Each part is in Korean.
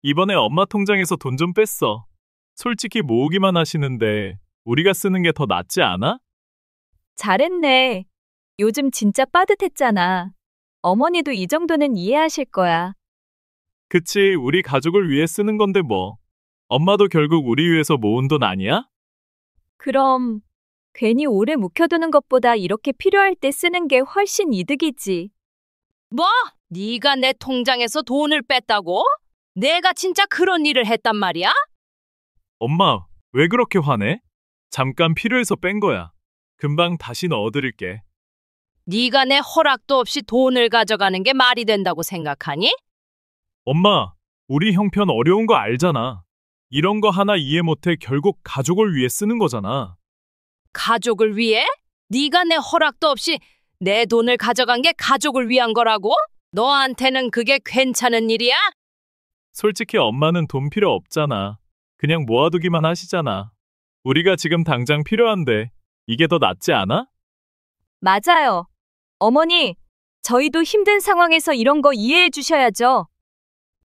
이번에 엄마 통장에서 돈 좀 뺐어. 솔직히 모으기만 하시는데 우리가 쓰는 게 더 낫지 않아? 잘했네. 요즘 진짜 빠듯했잖아. 어머니도 이 정도는 이해하실 거야. 그치, 우리 가족을 위해 쓰는 건데 뭐. 엄마도 결국 우리 위해서 모은 돈 아니야? 그럼 괜히 오래 묵혀두는 것보다 이렇게 필요할 때 쓰는 게 훨씬 이득이지. 뭐? 네가 내 통장에서 돈을 뺐다고? 내가 진짜 그런 일을 했단 말이야? 엄마, 왜 그렇게 화내? 잠깐 필요해서 뺀 거야. 금방 다시 넣어드릴게. 네가 내 허락도 없이 돈을 가져가는 게 말이 된다고 생각하니? 엄마, 우리 형편 어려운 거 알잖아. 이런 거 하나 이해 못해 결국 가족을 위해 쓰는 거잖아. 가족을 위해? 네가 내 허락도 없이 내 돈을 가져간 게 가족을 위한 거라고? 너한테는 그게 괜찮은 일이야? 솔직히 엄마는 돈 필요 없잖아. 그냥 모아두기만 하시잖아. 우리가 지금 당장 필요한데 이게 더 낫지 않아? 맞아요. 어머니, 저희도 힘든 상황에서 이런 거 이해해 주셔야죠.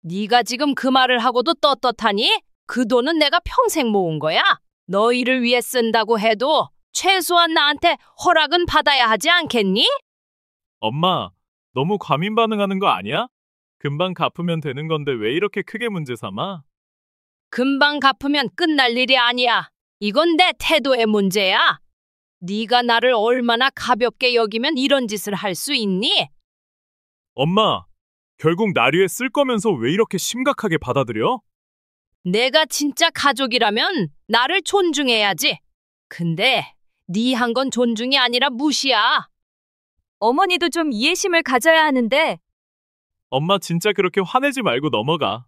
네가 지금 그 말을 하고도 떳떳하니? 그 돈은 내가 평생 모은 거야. 너희를 위해 쓴다고 해도 최소한 나한테 허락은 받아야 하지 않겠니? 엄마, 너무 과민 반응하는 거 아니야? 금방 갚으면 되는 건데 왜 이렇게 크게 문제 삼아? 금방 갚으면 끝날 일이 아니야. 이건 내 태도의 문제야. 네가 나를 얼마나 가볍게 여기면 이런 짓을 할 수 있니? 엄마, 결국 날 위해 쓸 거면서 왜 이렇게 심각하게 받아들여? 내가 진짜 가족이라면 나를 존중해야지. 근데 네 한 건 존중이 아니라 무시야. 어머니도 좀 이해심을 가져야 하는데. 엄마 진짜 그렇게 화내지 말고 넘어가.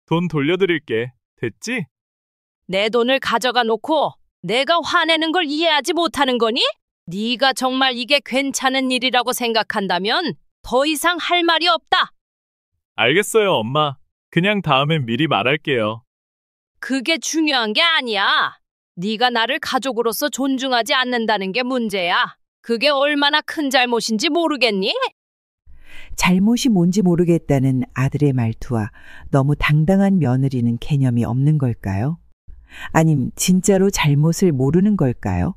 돈 돌려드릴게. 됐지? 내 돈을 가져가 놓고 내가 화내는 걸 이해하지 못하는 거니? 네가 정말 이게 괜찮은 일이라고 생각한다면 더 이상 할 말이 없다. 알겠어요, 엄마. 그냥 다음엔 미리 말할게요. 그게 중요한 게 아니야. 네가 나를 가족으로서 존중하지 않는다는 게 문제야. 그게 얼마나 큰 잘못인지 모르겠니? 잘못이 뭔지 모르겠다는 아들의 말투와 너무 당당한 며느리는 개념이 없는 걸까요? 아님 진짜로 잘못을 모르는 걸까요?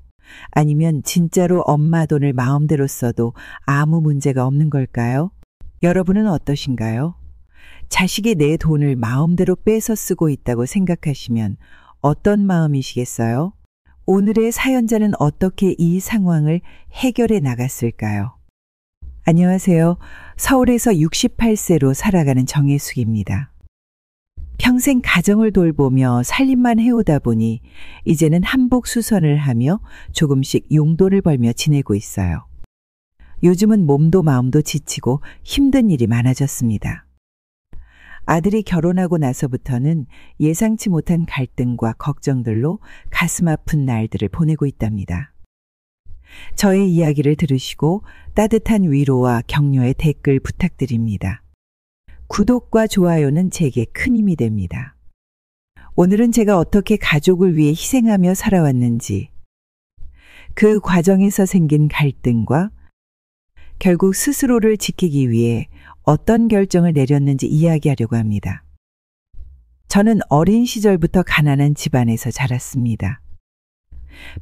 아니면 진짜로 엄마 돈을 마음대로 써도 아무 문제가 없는 걸까요? 여러분은 어떠신가요? 자식이 내 돈을 마음대로 뺏어 쓰고 있다고 생각하시면 어떤 마음이시겠어요? 오늘의 사연자는 어떻게 이 상황을 해결해 나갔을까요? 안녕하세요. 서울에서 68세로 살아가는 정혜숙입니다. 평생 가정을 돌보며 살림만 해오다 보니 이제는 한복수선을 하며 조금씩 용돈을 벌며 지내고 있어요. 요즘은 몸도 마음도 지치고 힘든 일이 많아졌습니다. 아들이 결혼하고 나서부터는 예상치 못한 갈등과 걱정들로 가슴 아픈 날들을 보내고 있답니다. 저의 이야기를 들으시고 따뜻한 위로와 격려의 댓글 부탁드립니다. 구독과 좋아요는 제게 큰 힘이 됩니다. 오늘은 제가 어떻게 가족을 위해 희생하며 살아왔는지, 그 과정에서 생긴 갈등과 결국 스스로를 지키기 위해 어떤 결정을 내렸는지 이야기하려고 합니다. 저는 어린 시절부터 가난한 집안에서 자랐습니다.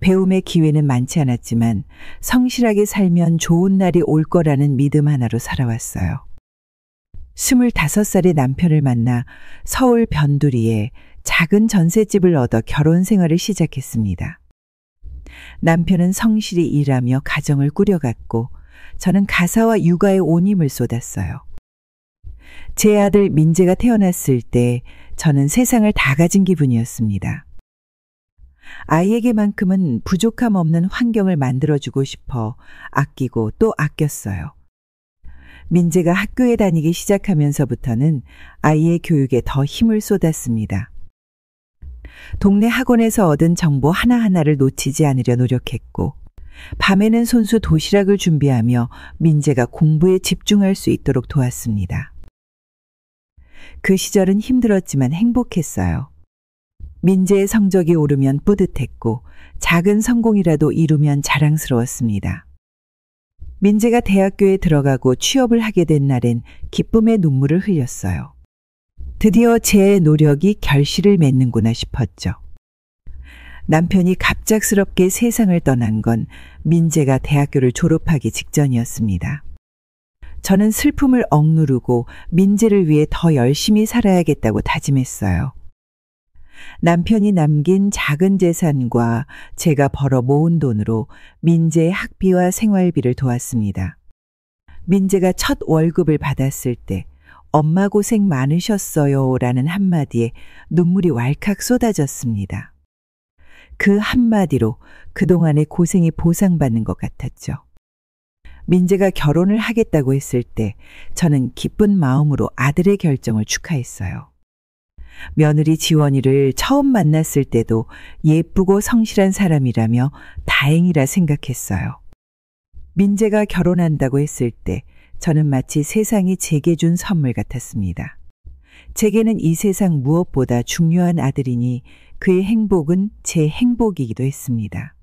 배움의 기회는 많지 않았지만 성실하게 살면 좋은 날이 올 거라는 믿음 하나로 살아왔어요. 25살의 남편을 만나 서울 변두리에 작은 전셋집을 얻어 결혼 생활을 시작했습니다. 남편은 성실히 일하며 가정을 꾸려갔고 저는 가사와 육아에 온 힘을 쏟았어요. 제 아들 민재가 태어났을 때 저는 세상을 다 가진 기분이었습니다. 아이에게만큼은 부족함 없는 환경을 만들어주고 싶어 아끼고 또 아꼈어요. 민재가 학교에 다니기 시작하면서부터는 아이의 교육에 더 힘을 쏟았습니다. 동네 학원에서 얻은 정보 하나하나를 놓치지 않으려 노력했고 밤에는 손수 도시락을 준비하며 민재가 공부에 집중할 수 있도록 도왔습니다. 그 시절은 힘들었지만 행복했어요. 민재의 성적이 오르면 뿌듯했고 작은 성공이라도 이루면 자랑스러웠습니다. 민재가 대학교에 들어가고 취업을 하게 된 날엔 기쁨의 눈물을 흘렸어요. 드디어 제 노력이 결실을 맺는구나 싶었죠. 남편이 갑작스럽게 세상을 떠난 건 민재가 대학교를 졸업하기 직전이었습니다. 저는 슬픔을 억누르고 민재를 위해 더 열심히 살아야겠다고 다짐했어요. 남편이 남긴 작은 재산과 제가 벌어 모은 돈으로 민재의 학비와 생활비를 도왔습니다. 민재가 첫 월급을 받았을 때 엄마 고생 많으셨어요 라는 한마디에 눈물이 왈칵 쏟아졌습니다. 그 한마디로 그동안의 고생이 보상받는 것 같았죠. 민재가 결혼을 하겠다고 했을 때 저는 기쁜 마음으로 아들의 결정을 축하했어요. 며느리 지원이를 처음 만났을 때도 예쁘고 성실한 사람이라며 다행이라 생각했어요. 민재가 결혼한다고 했을 때 저는 마치 세상이 제게 준 선물 같았습니다. 제게는 이 세상 무엇보다 중요한 아들이니 그의 행복은 제 행복이기도 했습니다.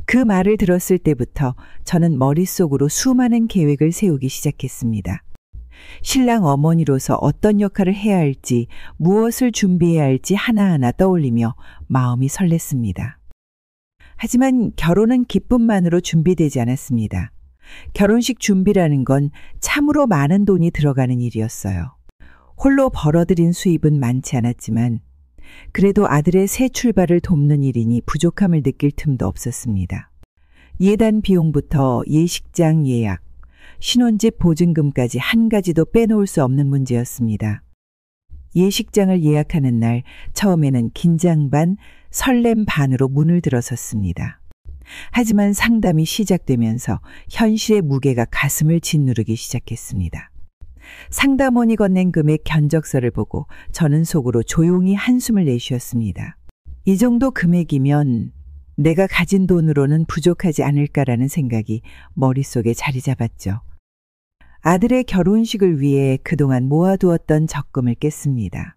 그 말을 들었을 때부터 저는 머릿속으로 수많은 계획을 세우기 시작했습니다. 신랑 어머니로서 어떤 역할을 해야 할지, 무엇을 준비해야 할지 하나하나 떠올리며 마음이 설렜습니다. 하지만 결혼은 기쁨만으로 준비되지 않았습니다. 결혼식 준비라는 건 참으로 많은 돈이 들어가는 일이었어요. 홀로 벌어들인 수입은 많지 않았지만 그래도 아들의 새 출발을 돕는 일이니 부족함을 느낄 틈도 없었습니다. 예단 비용부터 예식장 예약, 신혼집 보증금까지 한 가지도 빼놓을 수 없는 문제였습니다. 예식장을 예약하는 날 처음에는 긴장 반, 설렘 반으로 문을 들어섰습니다. 하지만 상담이 시작되면서 현실의 무게가 가슴을 짓누르기 시작했습니다. 상담원이 건넨 금액 견적서를 보고 저는 속으로 조용히 한숨을 내쉬었습니다. 이 정도 금액이면 내가 가진 돈으로는 부족하지 않을까라는 생각이 머릿속에 자리 잡았죠. 아들의 결혼식을 위해 그동안 모아두었던 적금을 깼습니다.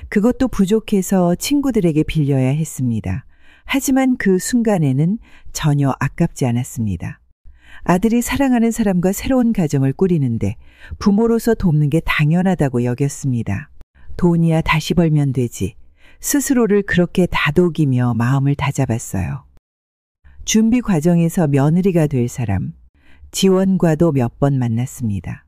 그것도 부족해서 친구들에게 빌려야 했습니다. 하지만 그 순간에는 전혀 아깝지 않았습니다. 아들이 사랑하는 사람과 새로운 가정을 꾸리는데 부모로서 돕는 게 당연하다고 여겼습니다. 돈이야 다시 벌면 되지. 스스로를 그렇게 다독이며 마음을 다잡았어요. 준비 과정에서 며느리가 될 사람, 지원과도 몇 번 만났습니다.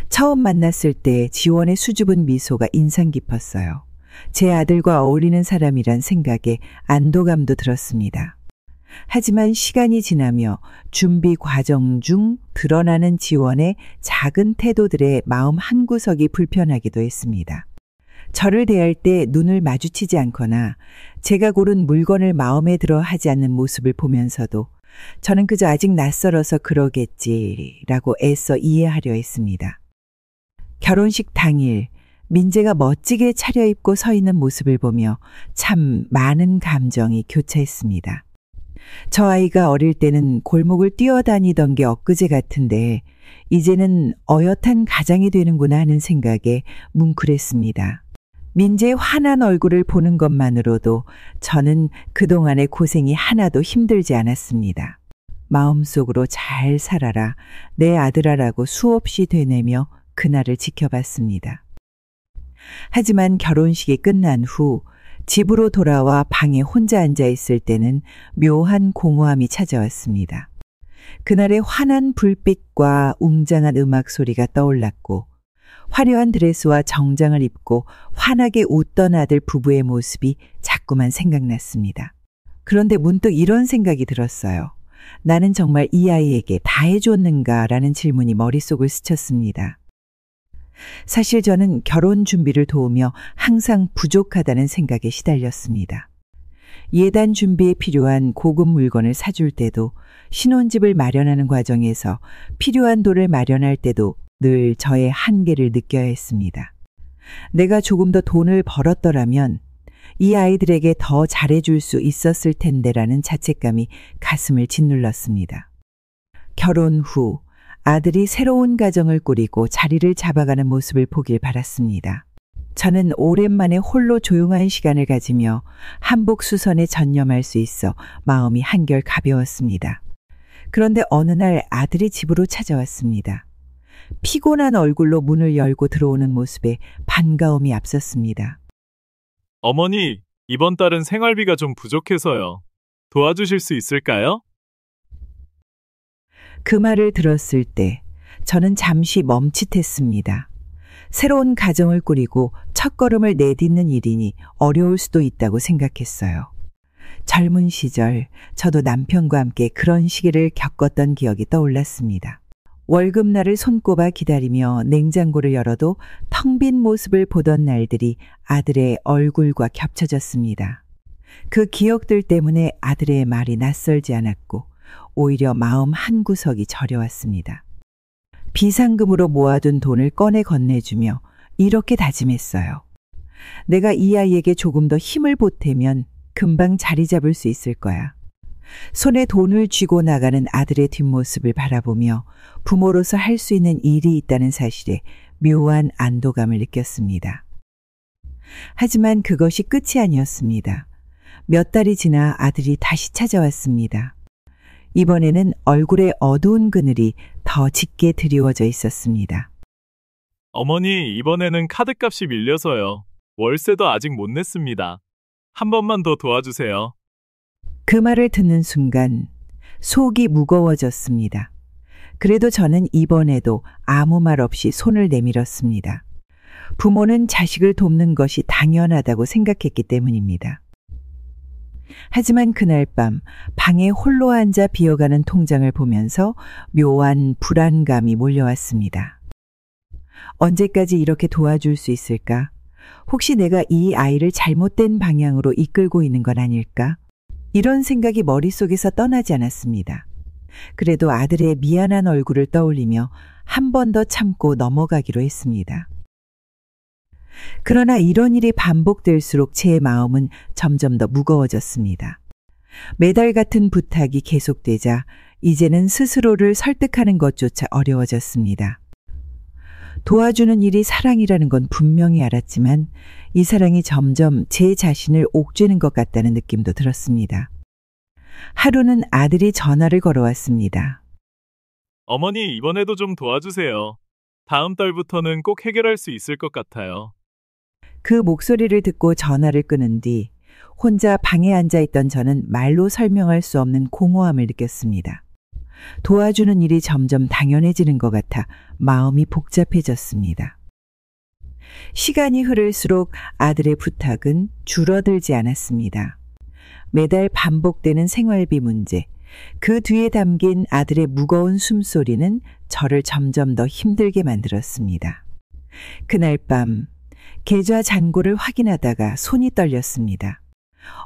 처음 만났을 때 지원의 수줍은 미소가 인상 깊었어요. 제 아들과 어울리는 사람이란 생각에 안도감도 들었습니다. 하지만 시간이 지나며 준비 과정 중 드러나는 지원의 작은 태도들의 마음 한구석이 불편하기도 했습니다. 저를 대할 때 눈을 마주치지 않거나 제가 고른 물건을 마음에 들어 하지 않는 모습을 보면서도 저는 그저 아직 낯설어서 그러겠지라고 애써 이해하려 했습니다. 결혼식 당일 민재가 멋지게 차려입고 서 있는 모습을 보며 참 많은 감정이 교차했습니다. 저 아이가 어릴 때는 골목을 뛰어다니던 게 엊그제 같은데 이제는 어엿한 가장이 되는구나 하는 생각에 뭉클했습니다. 민재의 환한 얼굴을 보는 것만으로도 저는 그동안의 고생이 하나도 힘들지 않았습니다. 마음속으로 잘 살아라, 내 아들아라고 수없이 되뇌며 그날을 지켜봤습니다. 하지만 결혼식이 끝난 후 집으로 돌아와 방에 혼자 앉아 있을 때는 묘한 공허함이 찾아왔습니다. 그날의 환한 불빛과 웅장한 음악 소리가 떠올랐고 화려한 드레스와 정장을 입고 환하게 웃던 아들 부부의 모습이 자꾸만 생각났습니다. 그런데 문득 이런 생각이 들었어요. 나는 정말 이 아이에게 다 해줬는가라는 질문이 머릿속을 스쳤습니다. 사실 저는 결혼 준비를 도우며 항상 부족하다는 생각에 시달렸습니다. 예단 준비에 필요한 고급 물건을 사줄 때도, 신혼집을 마련하는 과정에서 필요한 돈을 마련할 때도 늘 저의 한계를 느껴야 했습니다. 내가 조금 더 돈을 벌었더라면 이 아이들에게 더 잘해줄 수 있었을 텐데라는 자책감이 가슴을 짓눌렀습니다. 결혼 후 아들이 새로운 가정을 꾸리고 자리를 잡아가는 모습을 보길 바랐습니다. 저는 오랜만에 홀로 조용한 시간을 가지며 한복수선에 전념할 수 있어 마음이 한결 가벼웠습니다. 그런데 어느 날 아들이 집으로 찾아왔습니다. 피곤한 얼굴로 문을 열고 들어오는 모습에 반가움이 앞섰습니다. 어머니, 이번 달은 생활비가 좀 부족해서요. 도와주실 수 있을까요? 그 말을 들었을 때 저는 잠시 멈칫했습니다. 새로운 가정을 꾸리고 첫걸음을 내딛는 일이니 어려울 수도 있다고 생각했어요. 젊은 시절 저도 남편과 함께 그런 시기를 겪었던 기억이 떠올랐습니다. 월급날을 손꼽아 기다리며 냉장고를 열어도 텅 빈 모습을 보던 날들이 아들의 얼굴과 겹쳐졌습니다. 그 기억들 때문에 아들의 말이 낯설지 않았고 오히려 마음 한구석이 저려왔습니다. 비상금으로 모아둔 돈을 꺼내 건네주며 이렇게 다짐했어요. 내가 이 아이에게 조금 더 힘을 보태면 금방 자리 잡을 수 있을 거야. 손에 돈을 쥐고 나가는 아들의 뒷모습을 바라보며 부모로서 할 수 있는 일이 있다는 사실에 묘한 안도감을 느꼈습니다. 하지만 그것이 끝이 아니었습니다. 몇 달이 지나 아들이 다시 찾아왔습니다. 이번에는 얼굴에 어두운 그늘이 더 짙게 드리워져 있었습니다. 어머니, 이번에는 카드값이 밀려서요. 월세도 아직 못 냈습니다. 한 번만 더 도와주세요. 그 말을 듣는 순간 속이 무거워졌습니다. 그래도 저는 이번에도 아무 말 없이 손을 내밀었습니다. 부모는 자식을 돕는 것이 당연하다고 생각했기 때문입니다. 하지만 그날 밤 방에 홀로 앉아 비어가는 통장을 보면서 묘한 불안감이 몰려왔습니다. 언제까지 이렇게 도와줄 수 있을까? 혹시 내가 이 아이를 잘못된 방향으로 이끌고 있는 건 아닐까? 이런 생각이 머릿속에서 떠나지 않았습니다. 그래도 아들의 미안한 얼굴을 떠올리며 한 번 더 참고 넘어가기로 했습니다. 그러나 이런 일이 반복될수록 제 마음은 점점 더 무거워졌습니다. 매달 같은 부탁이 계속되자 이제는 스스로를 설득하는 것조차 어려워졌습니다. 도와주는 일이 사랑이라는 건 분명히 알았지만 이 사랑이 점점 제 자신을 옥죄는 것 같다는 느낌도 들었습니다. 하루는 아들이 전화를 걸어왔습니다. 어머니, 이번에도 좀 도와주세요. 다음 달부터는 꼭 해결할 수 있을 것 같아요. 그 목소리를 듣고 전화를 끊은 뒤 혼자 방에 앉아있던 저는 말로 설명할 수 없는 공허함을 느꼈습니다. 도와주는 일이 점점 당연해지는 것 같아 마음이 복잡해졌습니다. 시간이 흐를수록 아들의 부탁은 줄어들지 않았습니다. 매달 반복되는 생활비 문제, 그 뒤에 담긴 아들의 무거운 숨소리는 저를 점점 더 힘들게 만들었습니다. 그날 밤 계좌 잔고를 확인하다가 손이 떨렸습니다.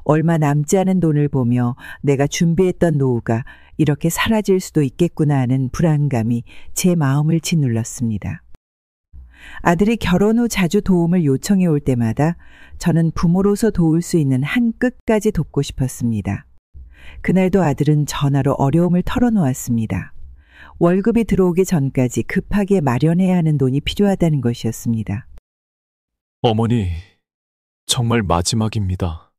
얼마 남지 않은 돈을 보며 내가 준비했던 노후가 이렇게 사라질 수도 있겠구나 하는 불안감이 제 마음을 짓눌렀습니다. 아들이 결혼 후 자주 도움을 요청해 올 때마다 저는 부모로서 도울 수 있는 한 끝까지 돕고 싶었습니다. 그날도 아들은 전화로 어려움을 털어놓았습니다. 월급이 들어오기 전까지 급하게 마련해야 하는 돈이 필요하다는 것이었습니다. 어머니, 정말 마지막입니다.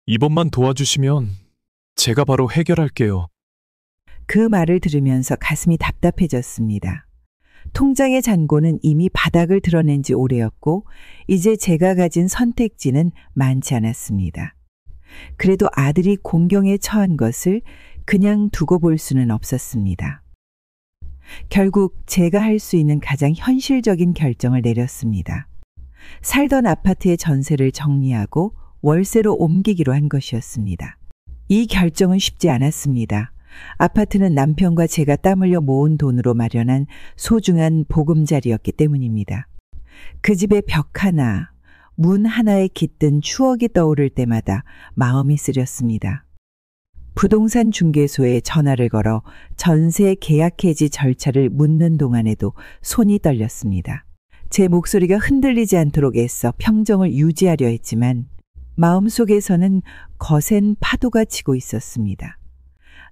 이번만 도와주시면 제가 바로 해결할게요. 그 말을 들으면서 가슴이 답답해졌습니다. 통장의 잔고는 이미 바닥을 드러낸 지 오래였고 이제 제가 가진 선택지는 많지 않았습니다. 그래도 아들이 공경에 처한 것을 그냥 두고 볼 수는 없었습니다. 결국 제가 할 수 있는 가장 현실적인 결정을 내렸습니다. 살던 아파트의 전세를 정리하고 월세로 옮기기로 한 것이었습니다. 이 결정은 쉽지 않았습니다. 아파트는 남편과 제가 땀 흘려 모은 돈으로 마련한 소중한 보금자리였기 때문입니다. 그 집의 벽 하나, 문 하나에 깃든 추억이 떠오를 때마다 마음이 쓰렸습니다. 부동산 중개소에 전화를 걸어 전세 계약 해지 절차를 묻는 동안에도 손이 떨렸습니다. 제 목소리가 흔들리지 않도록 애써 평정을 유지하려 했지만 마음속에서는 거센 파도가 치고 있었습니다.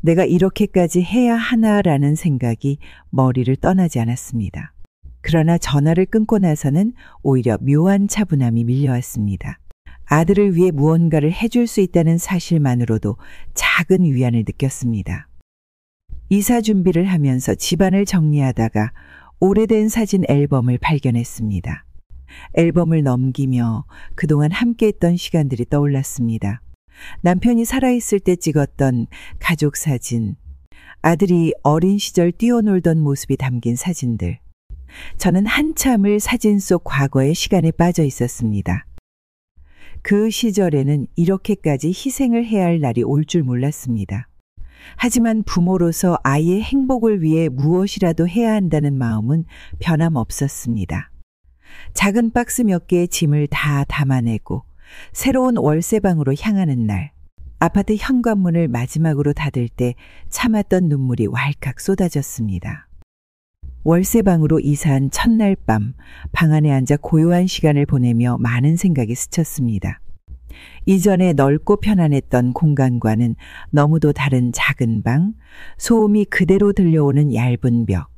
내가 이렇게까지 해야 하나라는 생각이 머리를 떠나지 않았습니다. 그러나 전화를 끊고 나서는 오히려 묘한 차분함이 밀려왔습니다. 아들을 위해 무언가를 해줄 수 있다는 사실만으로도 작은 위안을 느꼈습니다. 이사 준비를 하면서 집안을 정리하다가 오래된 사진 앨범을 발견했습니다. 앨범을 넘기며 그동안 함께했던 시간들이 떠올랐습니다. 남편이 살아있을 때 찍었던 가족 사진, 아들이 어린 시절 뛰어놀던 모습이 담긴 사진들. 저는 한참을 사진 속 과거의 시간에 빠져 있었습니다. 그 시절에는 이렇게까지 희생을 해야 할 날이 올 줄 몰랐습니다. 하지만 부모로서 아이의 행복을 위해 무엇이라도 해야 한다는 마음은 변함없었습니다. 작은 박스 몇 개의 짐을 다 담아내고 새로운 월세방으로 향하는 날, 아파트 현관문을 마지막으로 닫을 때 참았던 눈물이 왈칵 쏟아졌습니다. 월세방으로 이사한 첫날 밤, 방 안에 앉아 고요한 시간을 보내며 많은 생각이 스쳤습니다. 이전에 넓고 편안했던 공간과는 너무도 다른 작은 방, 소음이 그대로 들려오는 얇은 벽,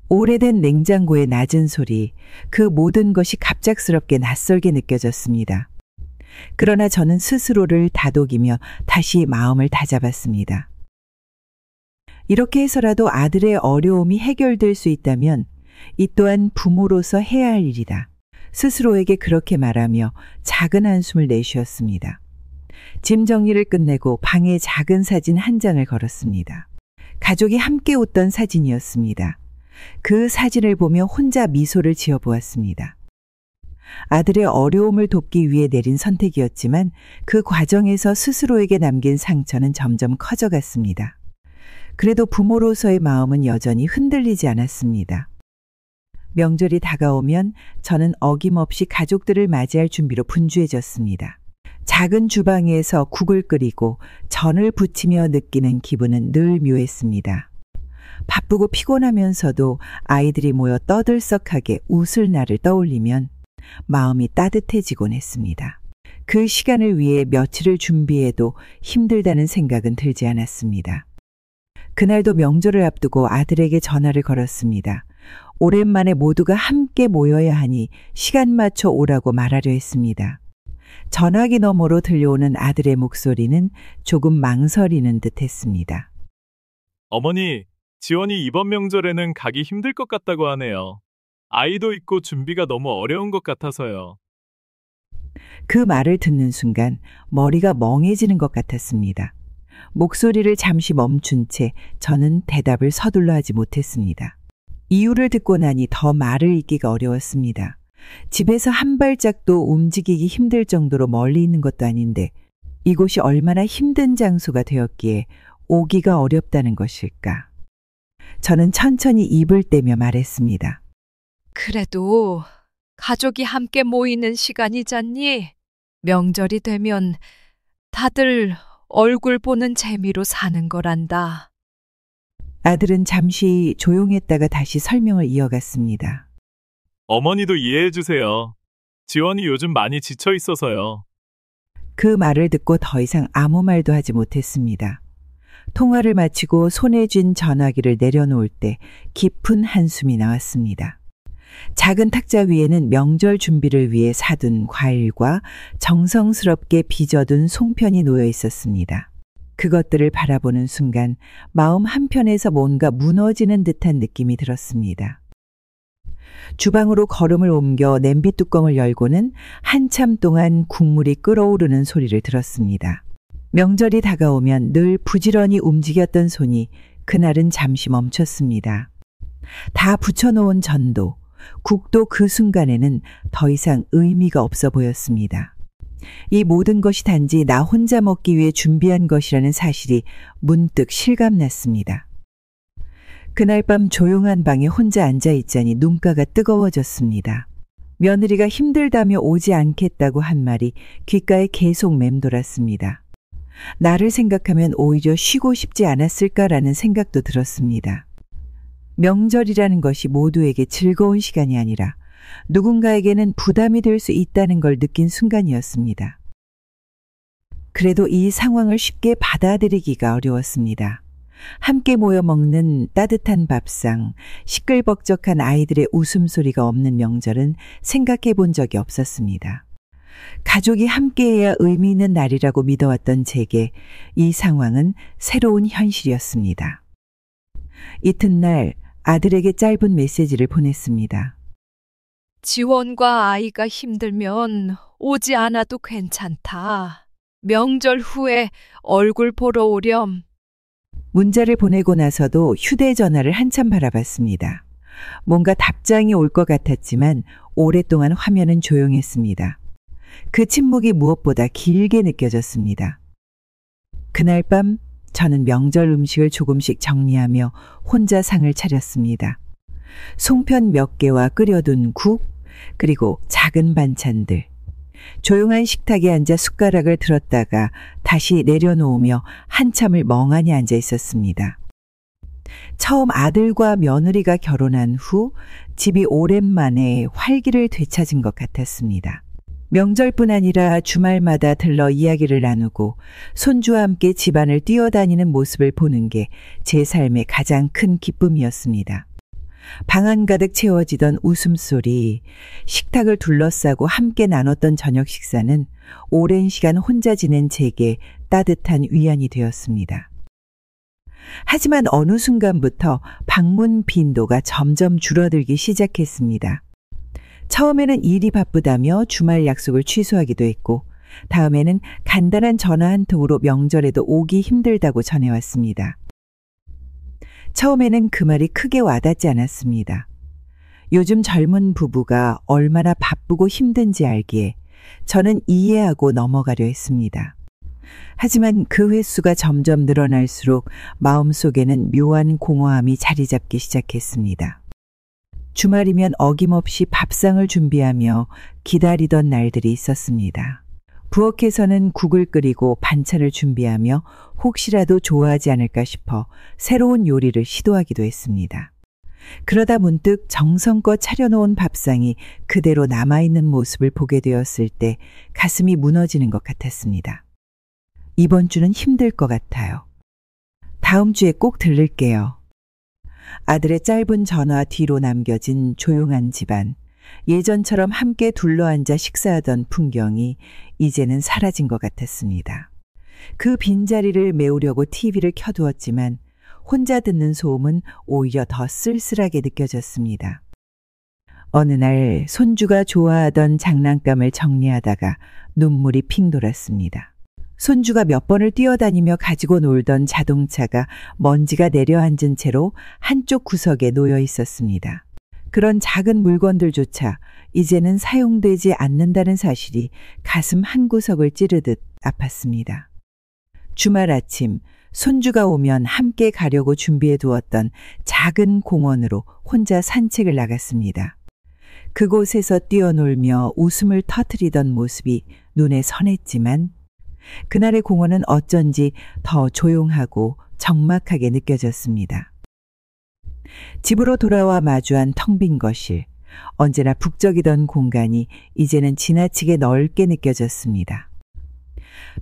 오래된 냉장고의 낮은 소리, 그 모든 것이 갑작스럽게 낯설게 느껴졌습니다. 그러나 저는 스스로를 다독이며 다시 마음을 다잡았습니다. 이렇게 해서라도 아들의 어려움이 해결될 수 있다면 이 또한 부모로서 해야 할 일이다. 스스로에게 그렇게 말하며 작은 한숨을 내쉬었습니다. 짐 정리를 끝내고 방에 작은 사진 한 장을 걸었습니다. 가족이 함께 웃던 사진이었습니다. 그 사진을 보며 혼자 미소를 지어보았습니다. 아들의 어려움을 돕기 위해 내린 선택이었지만 그 과정에서 스스로에게 남긴 상처는 점점 커져갔습니다. 그래도 부모로서의 마음은 여전히 흔들리지 않았습니다. 명절이 다가오면 저는 어김없이 가족들을 맞이할 준비로 분주해졌습니다. 작은 주방에서 국을 끓이고 전을 부치며 느끼는 기분은 늘 묘했습니다. 바쁘고 피곤하면서도 아이들이 모여 떠들썩하게 웃을 날을 떠올리면 마음이 따뜻해지곤 했습니다. 그 시간을 위해 며칠을 준비해도 힘들다는 생각은 들지 않았습니다. 그날도 명절을 앞두고 아들에게 전화를 걸었습니다. 오랜만에 모두가 함께 모여야 하니 시간 맞춰 오라고 말하려 했습니다. 전화기 너머로 들려오는 아들의 목소리는 조금 망설이는 듯했습니다. 어머니, 지원이 이번 명절에는 가기 힘들 것 같다고 하네요. 아이도 있고 준비가 너무 어려운 것 같아서요. 그 말을 듣는 순간 머리가 멍해지는 것 같았습니다. 목소리를 잠시 멈춘 채 저는 대답을 서둘러 하지 못했습니다. 이유를 듣고 나니 더 말을 잇기가 어려웠습니다. 집에서 한 발짝도 움직이기 힘들 정도로 멀리 있는 것도 아닌데 이곳이 얼마나 힘든 장소가 되었기에 오기가 어렵다는 것일까. 저는 천천히 입을 떼며 말했습니다. 그래도 가족이 함께 모이는 시간이잖니. 명절이 되면 다들 얼굴 보는 재미로 사는 거란다. 아들은 잠시 조용했다가 다시 설명을 이어갔습니다. 어머니도 이해해 주세요. 지원이 요즘 많이 지쳐 있어서요. 그 말을 듣고 더 이상 아무 말도 하지 못했습니다. 통화를 마치고 손에 쥔 전화기를 내려놓을 때 깊은 한숨이 나왔습니다. 작은 탁자 위에는 명절 준비를 위해 사둔 과일과 정성스럽게 빚어둔 송편이 놓여 있었습니다. 그것들을 바라보는 순간 마음 한편에서 뭔가 무너지는 듯한 느낌이 들었습니다. 주방으로 걸음을 옮겨 냄비 뚜껑을 열고는 한참 동안 국물이 끓어오르는 소리를 들었습니다. 명절이 다가오면 늘 부지런히 움직였던 손이 그날은 잠시 멈췄습니다. 다 붙여놓은 전도, 국도 그 순간에는 더 이상 의미가 없어 보였습니다. 이 모든 것이 단지 나 혼자 먹기 위해 준비한 것이라는 사실이 문득 실감났습니다. 그날 밤 조용한 방에 혼자 앉아있자니 눈가가 뜨거워졌습니다. 며느리가 힘들다며 오지 않겠다고 한 말이 귓가에 계속 맴돌았습니다. 나를 생각하면 오히려 쉬고 싶지 않았을까라는 생각도 들었습니다. 명절이라는 것이 모두에게 즐거운 시간이 아니라 누군가에게는 부담이 될 수 있다는 걸 느낀 순간이었습니다. 그래도 이 상황을 쉽게 받아들이기가 어려웠습니다. 함께 모여 먹는 따뜻한 밥상, 시끌벅적한 아이들의 웃음소리가 없는 명절은 생각해 본 적이 없었습니다. 가족이 함께해야 의미 있는 날이라고 믿어왔던 제게 이 상황은 새로운 현실이었습니다. 이튿날 아들에게 짧은 메시지를 보냈습니다. 지원과 아이가 힘들면 오지 않아도 괜찮다. 명절 후에 얼굴 보러 오렴. 문자를 보내고 나서도 휴대전화를 한참 바라봤습니다. 뭔가 답장이 올 것 같았지만 오랫동안 화면은 조용했습니다. 그 침묵이 무엇보다 길게 느껴졌습니다. 그날 밤 저는 명절 음식을 조금씩 정리하며 혼자 상을 차렸습니다. 송편 몇 개와 끓여둔 국, 그리고 작은 반찬들. 조용한 식탁에 앉아 숟가락을 들었다가 다시 내려놓으며 한참을 멍하니 앉아 있었습니다. 처음 아들과 며느리가 결혼한 후 집이 오랜만에 활기를 되찾은 것 같았습니다. 명절뿐 아니라 주말마다 들러 이야기를 나누고 손주와 함께 집안을 뛰어다니는 모습을 보는 게 제 삶의 가장 큰 기쁨이었습니다. 방 안 가득 채워지던 웃음소리, 식탁을 둘러싸고 함께 나눴던 저녁 식사는 오랜 시간 혼자 지낸 제게 따뜻한 위안이 되었습니다. 하지만 어느 순간부터 방문 빈도가 점점 줄어들기 시작했습니다. 처음에는 일이 바쁘다며 주말 약속을 취소하기도 했고, 다음에는 간단한 전화 한 통으로 명절에도 오기 힘들다고 전해왔습니다. 처음에는 그 말이 크게 와닿지 않았습니다. 요즘 젊은 부부가 얼마나 바쁘고 힘든지 알기에 저는 이해하고 넘어가려 했습니다. 하지만 그 횟수가 점점 늘어날수록 마음속에는 묘한 공허함이 자리 잡기 시작했습니다. 주말이면 어김없이 밥상을 준비하며 기다리던 날들이 있었습니다. 부엌에서는 국을 끓이고 반찬을 준비하며 혹시라도 좋아하지 않을까 싶어 새로운 요리를 시도하기도 했습니다. 그러다 문득 정성껏 차려놓은 밥상이 그대로 남아있는 모습을 보게 되었을 때 가슴이 무너지는 것 같았습니다. 이번 주는 힘들 것 같아요. 다음 주에 꼭 들를게요. 아들의 짧은 전화 뒤로 남겨진 조용한 집안, 예전처럼 함께 둘러앉아 식사하던 풍경이 이제는 사라진 것 같았습니다. 그 빈자리를 메우려고 TV를 켜두었지만 혼자 듣는 소음은 오히려 더 쓸쓸하게 느껴졌습니다. 어느 날 손주가 좋아하던 장난감을 정리하다가 눈물이 핑 돌았습니다. 손주가 몇 번을 뛰어다니며 가지고 놀던 자동차가 먼지가 내려앉은 채로 한쪽 구석에 놓여 있었습니다. 그런 작은 물건들조차 이제는 사용되지 않는다는 사실이 가슴 한구석을 찌르듯 아팠습니다. 주말 아침 손주가 오면 함께 가려고 준비해 두었던 작은 공원으로 혼자 산책을 나갔습니다. 그곳에서 뛰어놀며 웃음을 터뜨리던 모습이 눈에 선했지만 그날의 공원은 어쩐지 더 조용하고 적막하게 느껴졌습니다. 집으로 돌아와 마주한 텅 빈 거실, 언제나 북적이던 공간이 이제는 지나치게 넓게 느껴졌습니다.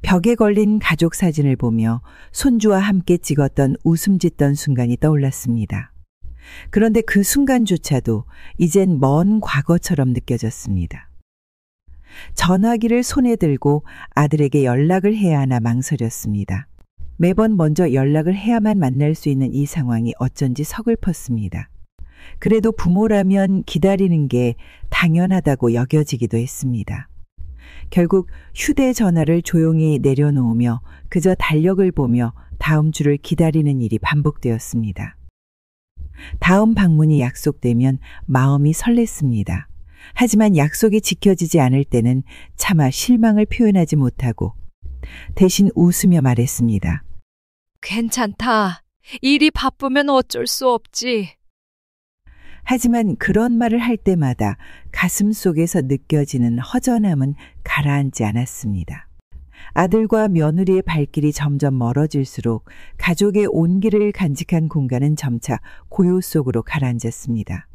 벽에 걸린 가족 사진을 보며 손주와 함께 찍었던 웃음 짓던 순간이 떠올랐습니다. 그런데 그 순간조차도 이젠 먼 과거처럼 느껴졌습니다. 전화기를 손에 들고 아들에게 연락을 해야 하나 망설였습니다. 매번 먼저 연락을 해야만 만날 수 있는 이 상황이 어쩐지 서글펐습니다. 그래도 부모라면 기다리는 게 당연하다고 여겨지기도 했습니다. 결국 휴대전화를 조용히 내려놓으며 그저 달력을 보며 다음 주를 기다리는 일이 반복되었습니다. 다음 방문이 약속되면 마음이 설렜습니다. 하지만 약속이 지켜지지 않을 때는 차마 실망을 표현하지 못하고 대신 웃으며 말했습니다. 괜찮다. 일이 바쁘면 어쩔 수 없지. 하지만 그런 말을 할 때마다 가슴 속에서 느껴지는 허전함은 가라앉지 않았습니다. 아들과 며느리의 발길이 점점 멀어질수록 가족의 온기를 간직한 공간은 점차 고요 속으로 가라앉았습니다.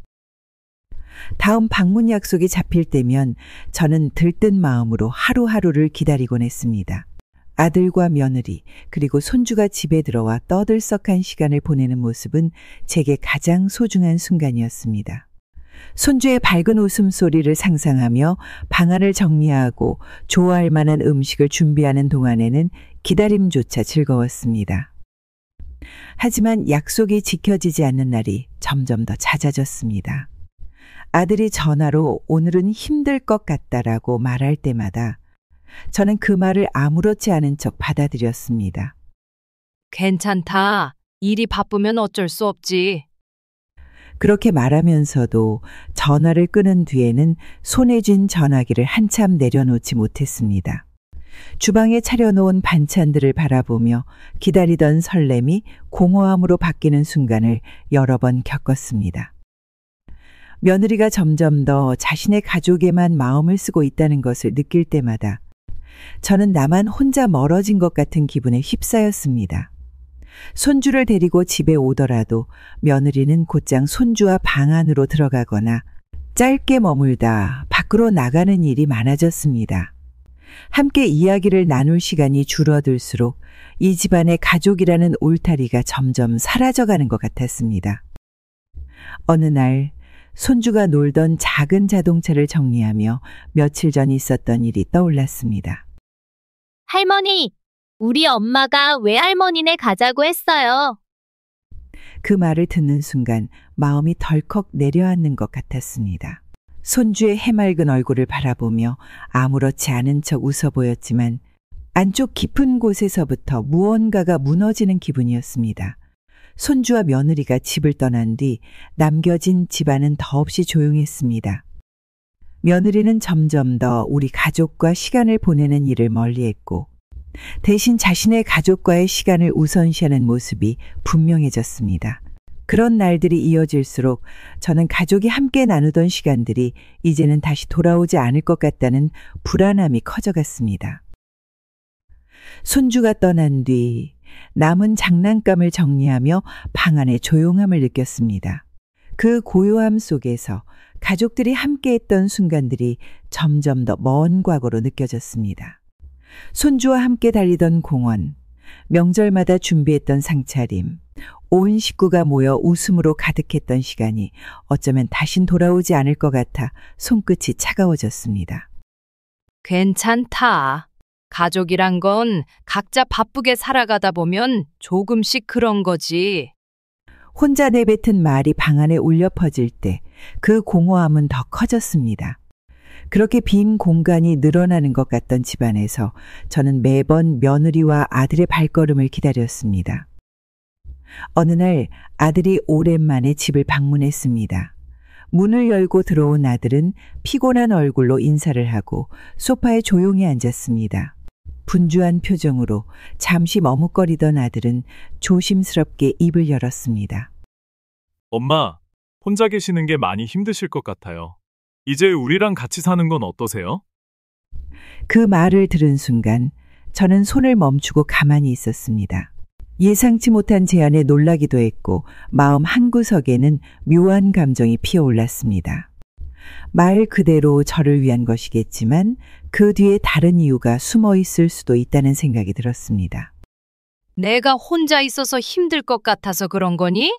다음 방문 약속이 잡힐 때면 저는 들뜬 마음으로 하루하루를 기다리곤 했습니다. 아들과 며느리 그리고 손주가 집에 들어와 떠들썩한 시간을 보내는 모습은 제게 가장 소중한 순간이었습니다. 손주의 밝은 웃음소리를 상상하며 방안을 정리하고 좋아할 만한 음식을 준비하는 동안에는 기다림조차 즐거웠습니다. 하지만 약속이 지켜지지 않는 날이 점점 더 잦아졌습니다. 아들이 전화로 오늘은 힘들 것 같다라고 말할 때마다 저는 그 말을 아무렇지 않은 척 받아들였습니다. 괜찮다. 일이 바쁘면 어쩔 수 없지. 그렇게 말하면서도 전화를 끊은 뒤에는 손에 쥔 전화기를 한참 내려놓지 못했습니다. 주방에 차려놓은 반찬들을 바라보며 기다리던 설렘이 공허함으로 바뀌는 순간을 여러 번 겪었습니다. 며느리가 점점 더 자신의 가족에만 마음을 쓰고 있다는 것을 느낄 때마다 저는 나만 혼자 멀어진 것 같은 기분에 휩싸였습니다. 손주를 데리고 집에 오더라도 며느리는 곧장 손주와 방 안으로 들어가거나 짧게 머물다 밖으로 나가는 일이 많아졌습니다. 함께 이야기를 나눌 시간이 줄어들수록 이 집안의 가족이라는 울타리가 점점 사라져가는 것 같았습니다. 어느 날 손주가 놀던 작은 자동차를 정리하며 며칠 전 있었던 일이 떠올랐습니다. 할머니, 우리 엄마가 외할머니네 가자고 했어요. 그 말을 듣는 순간 마음이 덜컥 내려앉는 것 같았습니다. 손주의 해맑은 얼굴을 바라보며 아무렇지 않은 척 웃어 보였지만 안쪽 깊은 곳에서부터 무언가가 무너지는 기분이었습니다. 손주와 며느리가 집을 떠난 뒤 남겨진 집안은 더없이 조용했습니다. 며느리는 점점 더 우리 가족과 시간을 보내는 일을 멀리했고 대신 자신의 가족과의 시간을 우선시하는 모습이 분명해졌습니다. 그런 날들이 이어질수록 저는 가족이 함께 나누던 시간들이 이제는 다시 돌아오지 않을 것 같다는 불안함이 커져갔습니다. 손주가 떠난 뒤 남은 장난감을 정리하며 방 안의 조용함을 느꼈습니다. 그 고요함 속에서 가족들이 함께했던 순간들이 점점 더 먼 과거로 느껴졌습니다. 손주와 함께 달리던 공원, 명절마다 준비했던 상차림, 온 식구가 모여 웃음으로 가득했던 시간이 어쩌면 다신 돌아오지 않을 것 같아 손끝이 차가워졌습니다. 괜찮다. 가족이란 건 각자 바쁘게 살아가다 보면 조금씩 그런 거지. 혼자 내뱉은 말이 방 안에 울려 퍼질 때 그 공허함은 더 커졌습니다. 그렇게 빈 공간이 늘어나는 것 같던 집안에서 저는 매번 며느리와 아들의 발걸음을 기다렸습니다. 어느 날 아들이 오랜만에 집을 방문했습니다. 문을 열고 들어온 아들은 피곤한 얼굴로 인사를 하고 소파에 조용히 앉았습니다. 분주한 표정으로 잠시 머뭇거리던 아들은 조심스럽게 입을 열었습니다. 엄마, 혼자 계시는 게 많이 힘드실 것 같아요. 이제 우리랑 같이 사는 건 어떠세요? 그 말을 들은 순간 저는 손을 멈추고 가만히 있었습니다. 예상치 못한 제안에 놀라기도 했고 마음 한구석에는 묘한 감정이 피어올랐습니다. 말 그대로 저를 위한 것이겠지만 그 뒤에 다른 이유가 숨어 있을 수도 있다는 생각이 들었습니다. 내가 혼자 있어서 힘들 것 같아서 그런 거니?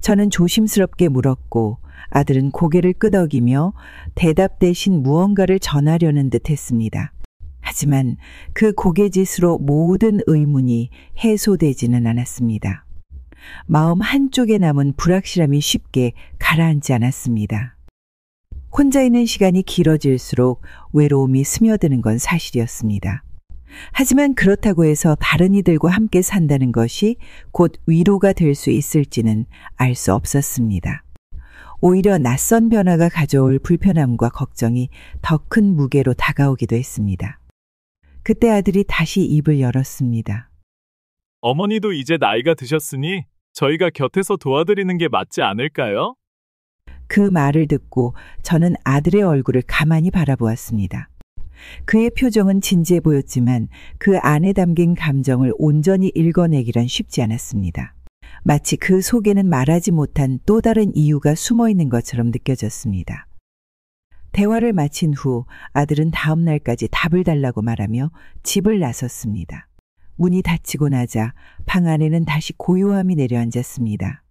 저는 조심스럽게 물었고 아들은 고개를 끄덕이며 대답 대신 무언가를 전하려는 듯 했습니다. 하지만 그 고개짓으로 모든 의문이 해소되지는 않았습니다. 마음 한쪽에 남은 불확실함이 쉽게 가라앉지 않았습니다. 혼자 있는 시간이 길어질수록 외로움이 스며드는 건 사실이었습니다. 하지만 그렇다고 해서 다른 이들과 함께 산다는 것이 곧 위로가 될 수 있을지는 알 수 없었습니다. 오히려 낯선 변화가 가져올 불편함과 걱정이 더 큰 무게로 다가오기도 했습니다. 그때 아들이 다시 입을 열었습니다. 어머니도 이제 나이가 드셨으니 저희가 곁에서 도와드리는 게 맞지 않을까요? 그 말을 듣고 저는 아들의 얼굴을 가만히 바라보았습니다. 그의 표정은 진지해 보였지만 그 안에 담긴 감정을 온전히 읽어내기란 쉽지 않았습니다. 마치 그 속에는 말하지 못한 또 다른 이유가 숨어 있는 것처럼 느껴졌습니다. 대화를 마친 후 아들은 다음 날까지 답을 달라고 말하며 집을 나섰습니다. 문이 닫히고 나자 방 안에는 다시 고요함이 내려앉았습니다.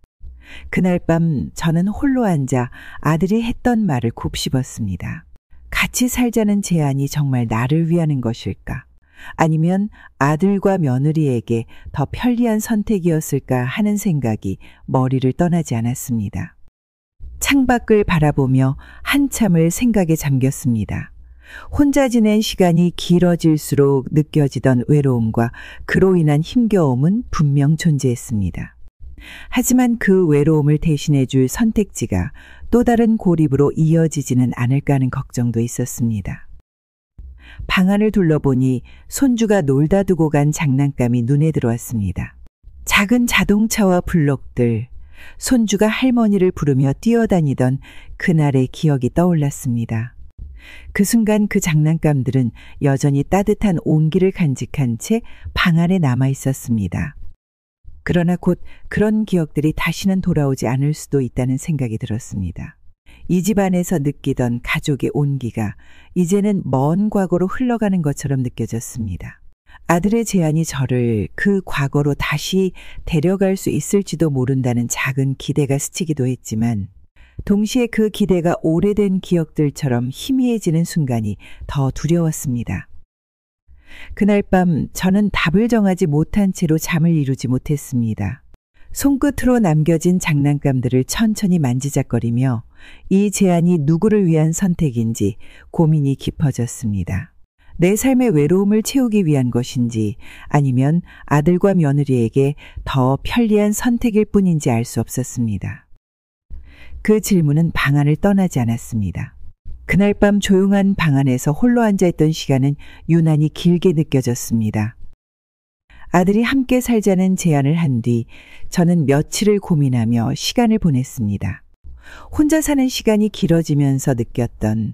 그날 밤 저는 홀로 앉아 아들이 했던 말을 곱씹었습니다. 같이 살자는 제안이 정말 나를 위하는 것일까? 아니면 아들과 며느리에게 더 편리한 선택이었을까 하는 생각이 머리를 떠나지 않았습니다. 창밖을 바라보며 한참을 생각에 잠겼습니다. 혼자 지낸 시간이 길어질수록 느껴지던 외로움과 그로 인한 힘겨움은 분명 존재했습니다. 하지만 그 외로움을 대신해 줄 선택지가 또 다른 고립으로 이어지지는 않을까 하는 걱정도 있었습니다. 방 안을 둘러보니 손주가 놀다 두고 간 장난감이 눈에 들어왔습니다. 작은 자동차와 블록들, 손주가 할머니를 부르며 뛰어다니던 그날의 기억이 떠올랐습니다. 그 순간 그 장난감들은 여전히 따뜻한 온기를 간직한 채 방 안에 남아 있었습니다. 그러나 곧 그런 기억들이 다시는 돌아오지 않을 수도 있다는 생각이 들었습니다. 이 집 안에서 느끼던 가족의 온기가 이제는 먼 과거로 흘러가는 것처럼 느껴졌습니다. 아들의 제안이 저를 그 과거로 다시 데려갈 수 있을지도 모른다는 작은 기대가 스치기도 했지만 동시에 그 기대가 오래된 기억들처럼 희미해지는 순간이 더 두려웠습니다. 그날 밤 저는 답을 정하지 못한 채로 잠을 이루지 못했습니다. 손끝으로 남겨진 장난감들을 천천히 만지작거리며 이 제안이 누구를 위한 선택인지 고민이 깊어졌습니다. 내 삶의 외로움을 채우기 위한 것인지 아니면 아들과 며느리에게 더 편리한 선택일 뿐인지 알 수 없었습니다. 그 질문은 방 안을 떠나지 않았습니다. 그날 밤 조용한 방 안에서 홀로 앉아있던 시간은 유난히 길게 느껴졌습니다. 아들이 함께 살자는 제안을 한 뒤 저는 며칠을 고민하며 시간을 보냈습니다. 혼자 사는 시간이 길어지면서 느꼈던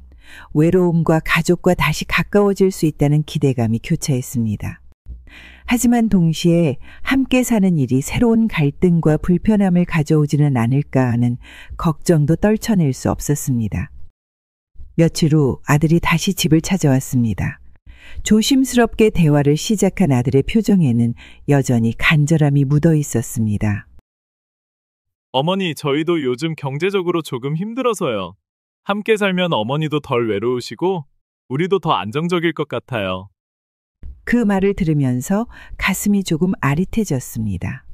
외로움과 가족과 다시 가까워질 수 있다는 기대감이 교차했습니다. 하지만 동시에 함께 사는 일이 새로운 갈등과 불편함을 가져오지는 않을까 하는 걱정도 떨쳐낼 수 없었습니다. 며칠 후 아들이 다시 집을 찾아왔습니다. 조심스럽게 대화를 시작한 아들의 표정에는 여전히 간절함이 묻어 있었습니다. 어머니, 저희도 요즘 경제적으로 조금 힘들어서요. 함께 살면 어머니도 덜 외로우시고 우리도 더 안정적일 것 같아요. 그 말을 들으면서 가슴이 조금 아릿해졌습니다.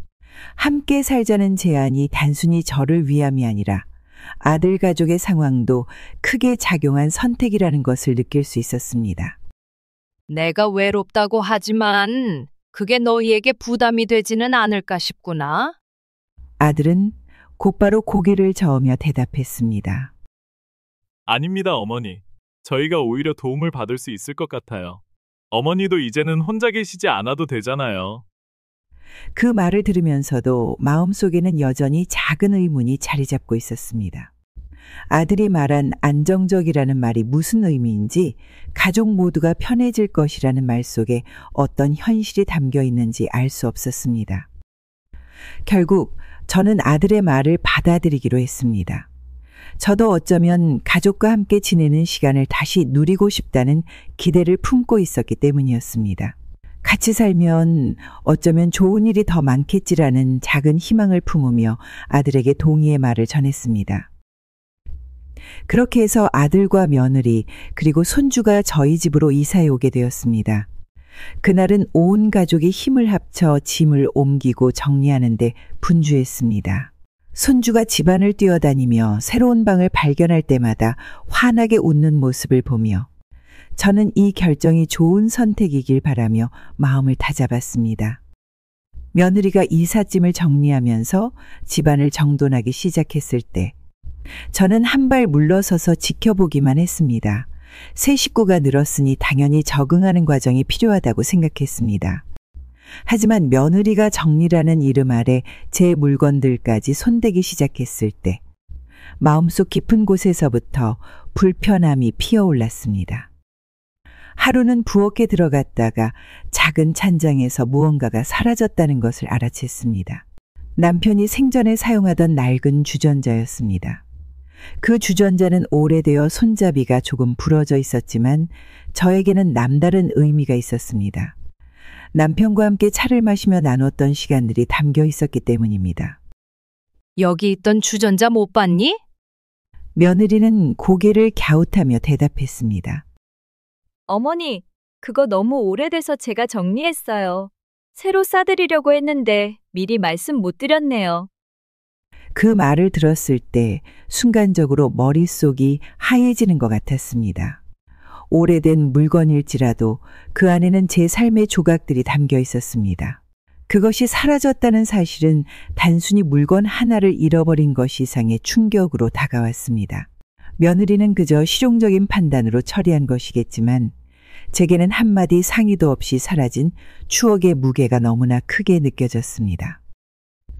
함께 살자는 제안이 단순히 저를 위함이 아니라 아들 가족의 상황도 크게 작용한 선택이라는 것을 느낄 수 있었습니다. 내가 외롭다고 하지만 그게 너희에게 부담이 되지는 않을까 싶구나. 아들은 곧바로 고개를 저으며 대답했습니다. 아닙니다, 어머니. 저희가 오히려 도움을 받을 수 있을 것 같아요. 어머니도 이제는 혼자 계시지 않아도 되잖아요. 그 말을 들으면서도 마음속에는 여전히 작은 의문이 자리 잡고 있었습니다. 아들이 말한 안정적이라는 말이 무슨 의미인지, 가족 모두가 편해질 것이라는 말 속에 어떤 현실이 담겨 있는지 알 수 없었습니다. 결국 저는 아들의 말을 받아들이기로 했습니다. 저도 어쩌면 가족과 함께 지내는 시간을 다시 누리고 싶다는 기대를 품고 있었기 때문이었습니다. 같이 살면 어쩌면 좋은 일이 더 많겠지라는 작은 희망을 품으며 아들에게 동의의 말을 전했습니다. 그렇게 해서 아들과 며느리 그리고 손주가 저희 집으로 이사해 오게 되었습니다. 그날은 온 가족이 힘을 합쳐 짐을 옮기고 정리하는 데 분주했습니다. 손주가 집안을 뛰어다니며 새로운 방을 발견할 때마다 환하게 웃는 모습을 보며 저는 이 결정이 좋은 선택이길 바라며 마음을 다잡았습니다. 며느리가 이삿짐을 정리하면서 집안을 정돈하기 시작했을 때 저는 한 발 물러서서 지켜보기만 했습니다. 새 식구가 늘었으니 당연히 적응하는 과정이 필요하다고 생각했습니다. 하지만 며느리가 정리라는 이름 아래 제 물건들까지 손대기 시작했을 때 마음속 깊은 곳에서부터 불편함이 피어올랐습니다. 하루는 부엌에 들어갔다가 작은 찬장에서 무언가가 사라졌다는 것을 알아챘습니다. 남편이 생전에 사용하던 낡은 주전자였습니다. 그 주전자는 오래되어 손잡이가 조금 부러져 있었지만 저에게는 남다른 의미가 있었습니다. 남편과 함께 차를 마시며 나눴던 시간들이 담겨 있었기 때문입니다. 여기 있던 주전자 못 봤니? 며느리는 고개를 갸웃하며 대답했습니다. 어머니, 그거 너무 오래돼서 제가 정리했어요. 새로 싸드리려고 했는데 미리 말씀 못 드렸네요. 그 말을 들었을 때 순간적으로 머릿속이 하얘지는 것 같았습니다. 오래된 물건일지라도 그 안에는 제 삶의 조각들이 담겨 있었습니다. 그것이 사라졌다는 사실은 단순히 물건 하나를 잃어버린 것 이상의 충격으로 다가왔습니다. 며느리는 그저 실용적인 판단으로 처리한 것이겠지만 제게는 한마디 상의도 없이 사라진 추억의 무게가 너무나 크게 느껴졌습니다.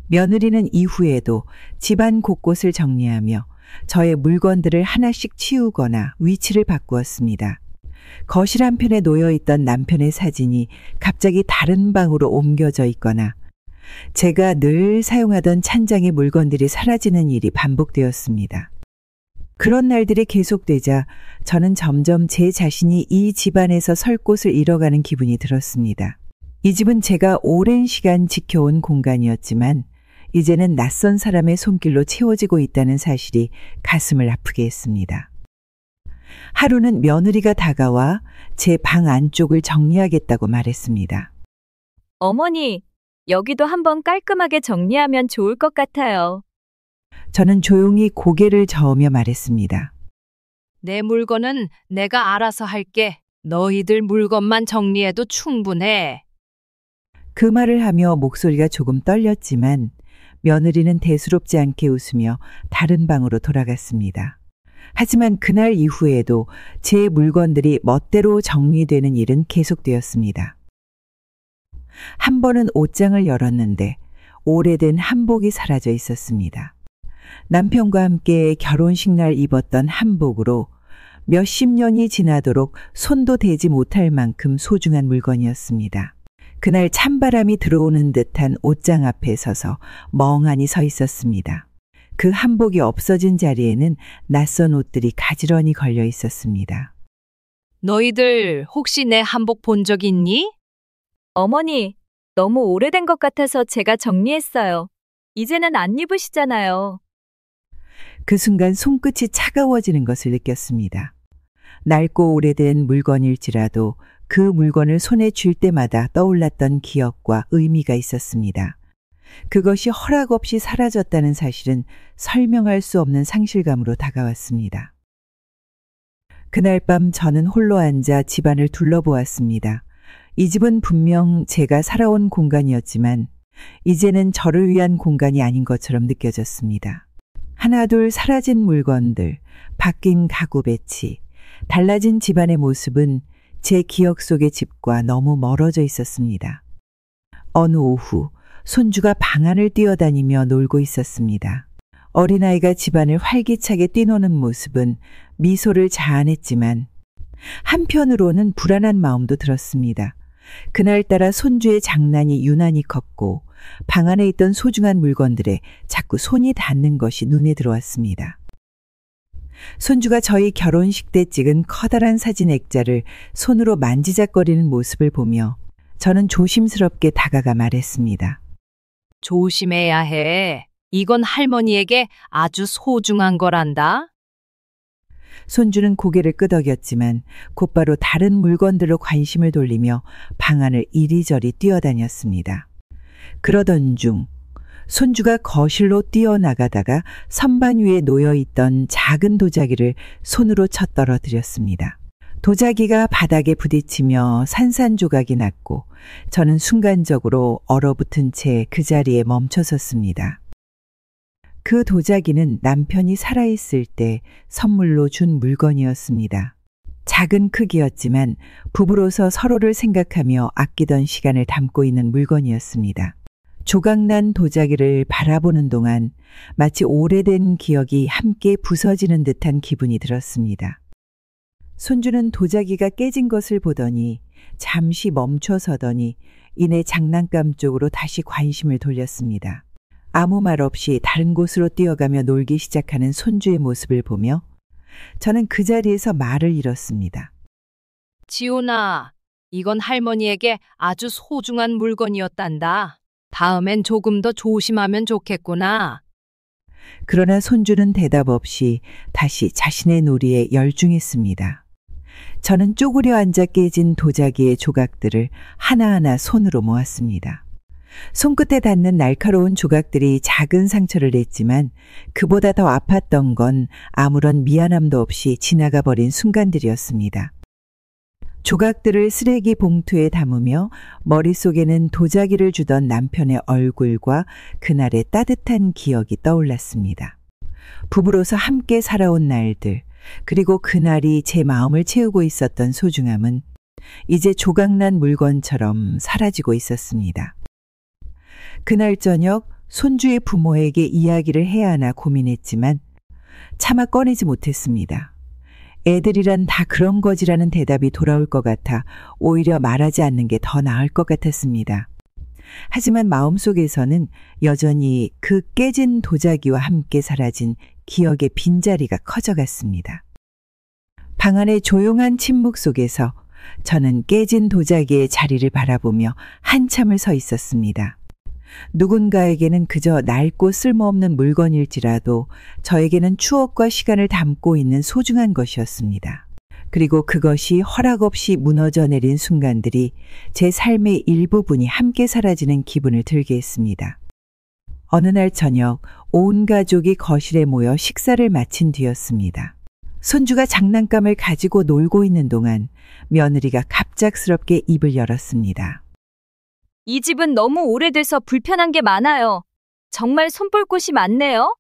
며느리는 이후에도 집안 곳곳을 정리하며 저의 물건들을 하나씩 치우거나 위치를 바꾸었습니다. 거실 한편에 놓여있던 남편의 사진이 갑자기 다른 방으로 옮겨져 있거나 제가 늘 사용하던 찬장의 물건들이 사라지는 일이 반복되었습니다. 그런 날들이 계속되자 저는 점점 제 자신이 이 집안에서 설 곳을 잃어가는 기분이 들었습니다. 이 집은 제가 오랜 시간 지켜온 공간이었지만 이제는 낯선 사람의 손길로 채워지고 있다는 사실이 가슴을 아프게 했습니다. 하루는 며느리가 다가와 제 방 안쪽을 정리하겠다고 말했습니다. 어머니, 여기도 한번 깔끔하게 정리하면 좋을 것 같아요. 저는 조용히 고개를 저으며 말했습니다. 내 물건은 내가 알아서 할게. 너희들 물건만 정리해도 충분해. 그 말을 하며 목소리가 조금 떨렸지만 며느리는 대수롭지 않게 웃으며 다른 방으로 돌아갔습니다. 하지만 그날 이후에도 제 물건들이 멋대로 정리되는 일은 계속되었습니다. 한 번은 옷장을 열었는데 오래된 한복이 사라져 있었습니다. 남편과 함께 결혼식 날 입었던 한복으로 몇십 년이 지나도록 손도 대지 못할 만큼 소중한 물건이었습니다. 그날 찬바람이 들어오는 듯한 옷장 앞에 서서 멍하니 서 있었습니다. 그 한복이 없어진 자리에는 낯선 옷들이 가지런히 걸려 있었습니다. 너희들 혹시 내 한복 본 적 있니? 어머니, 너무 오래된 것 같아서 제가 정리했어요. 이제는 안 입으시잖아요. 그 순간 손끝이 차가워지는 것을 느꼈습니다. 낡고 오래된 물건일지라도 그 물건을 손에 쥘 때마다 떠올랐던 기억과 의미가 있었습니다. 그것이 허락 없이 사라졌다는 사실은 설명할 수 없는 상실감으로 다가왔습니다. 그날 밤 저는 홀로 앉아 집안을 둘러보았습니다. 이 집은 분명 제가 살아온 공간이었지만 이제는 저를 위한 공간이 아닌 것처럼 느껴졌습니다. 하나둘 사라진 물건들, 바뀐 가구 배치, 달라진 집안의 모습은 제 기억 속의 집과 너무 멀어져 있었습니다. 어느 오후 손주가 방 안을 뛰어다니며 놀고 있었습니다. 어린아이가 집안을 활기차게 뛰노는 모습은 미소를 자아냈지만 한편으로는 불안한 마음도 들었습니다. 그날따라 손주의 장난이 유난히 컸고 방 안에 있던 소중한 물건들에 자꾸 손이 닿는 것이 눈에 들어왔습니다. 손주가 저희 결혼식 때 찍은 커다란 사진 액자를 손으로 만지작거리는 모습을 보며 저는 조심스럽게 다가가 말했습니다. 조심해야 해. 이건 할머니에게 아주 소중한 거란다. 손주는 고개를 끄덕였지만 곧바로 다른 물건들로 관심을 돌리며 방 안을 이리저리 뛰어다녔습니다. 그러던 중 손주가 거실로 뛰어나가다가 선반 위에 놓여있던 작은 도자기를 손으로 쳐 떨어뜨렸습니다. 도자기가 바닥에 부딪히며 산산조각이 났고 저는 순간적으로 얼어붙은 채 그 자리에 멈춰섰습니다. 그 도자기는 남편이 살아있을 때 선물로 준 물건이었습니다. 작은 크기였지만 부부로서 서로를 생각하며 아끼던 시간을 담고 있는 물건이었습니다. 조각난 도자기를 바라보는 동안 마치 오래된 기억이 함께 부서지는 듯한 기분이 들었습니다. 손주는 도자기가 깨진 것을 보더니 잠시 멈춰서더니 이내 장난감 쪽으로 다시 관심을 돌렸습니다. 아무 말 없이 다른 곳으로 뛰어가며 놀기 시작하는 손주의 모습을 보며 저는 그 자리에서 말을 잃었습니다. 지훈아, 이건 할머니에게 아주 소중한 물건이었단다. 다음엔 조금 더 조심하면 좋겠구나. 그러나 손주는 대답 없이 다시 자신의 놀이에 열중했습니다. 저는 쪼그려 앉아 깨진 도자기의 조각들을 하나하나 손으로 모았습니다. 손끝에 닿는 날카로운 조각들이 작은 상처를 냈지만 그보다 더 아팠던 건 아무런 미안함도 없이 지나가 버린 순간들이었습니다. 조각들을 쓰레기 봉투에 담으며 머릿속에는 도자기를 주던 남편의 얼굴과 그날의 따뜻한 기억이 떠올랐습니다. 부부로서 함께 살아온 날들, 그리고 그날이 제 마음을 채우고 있었던 소중함은 이제 조각난 물건처럼 사라지고 있었습니다. 그날 저녁 손주의 부모에게 이야기를 해야 하나 고민했지만 차마 꺼내지 못했습니다. 애들이란 다 그런 거지라는 대답이 돌아올 것 같아 오히려 말하지 않는 게 더 나을 것 같았습니다. 하지만 마음속에서는 여전히 그 깨진 도자기와 함께 사라진 기억의 빈자리가 커져갔습니다. 방 안의 조용한 침묵 속에서 저는 깨진 도자기의 자리를 바라보며 한참을 서 있었습니다. 누군가에게는 그저 낡고 쓸모없는 물건일지라도 저에게는 추억과 시간을 담고 있는 소중한 것이었습니다. 그리고 그것이 허락 없이 무너져 내린 순간들이 제 삶의 일부분이 함께 사라지는 기분을 들게 했습니다. 어느 날 저녁 온 가족이 거실에 모여 식사를 마친 뒤였습니다. 손주가 장난감을 가지고 놀고 있는 동안 며느리가 갑작스럽게 입을 열었습니다. 이 집은 너무 오래돼서 불편한 게 많아요. 정말 손볼 곳이 많네요.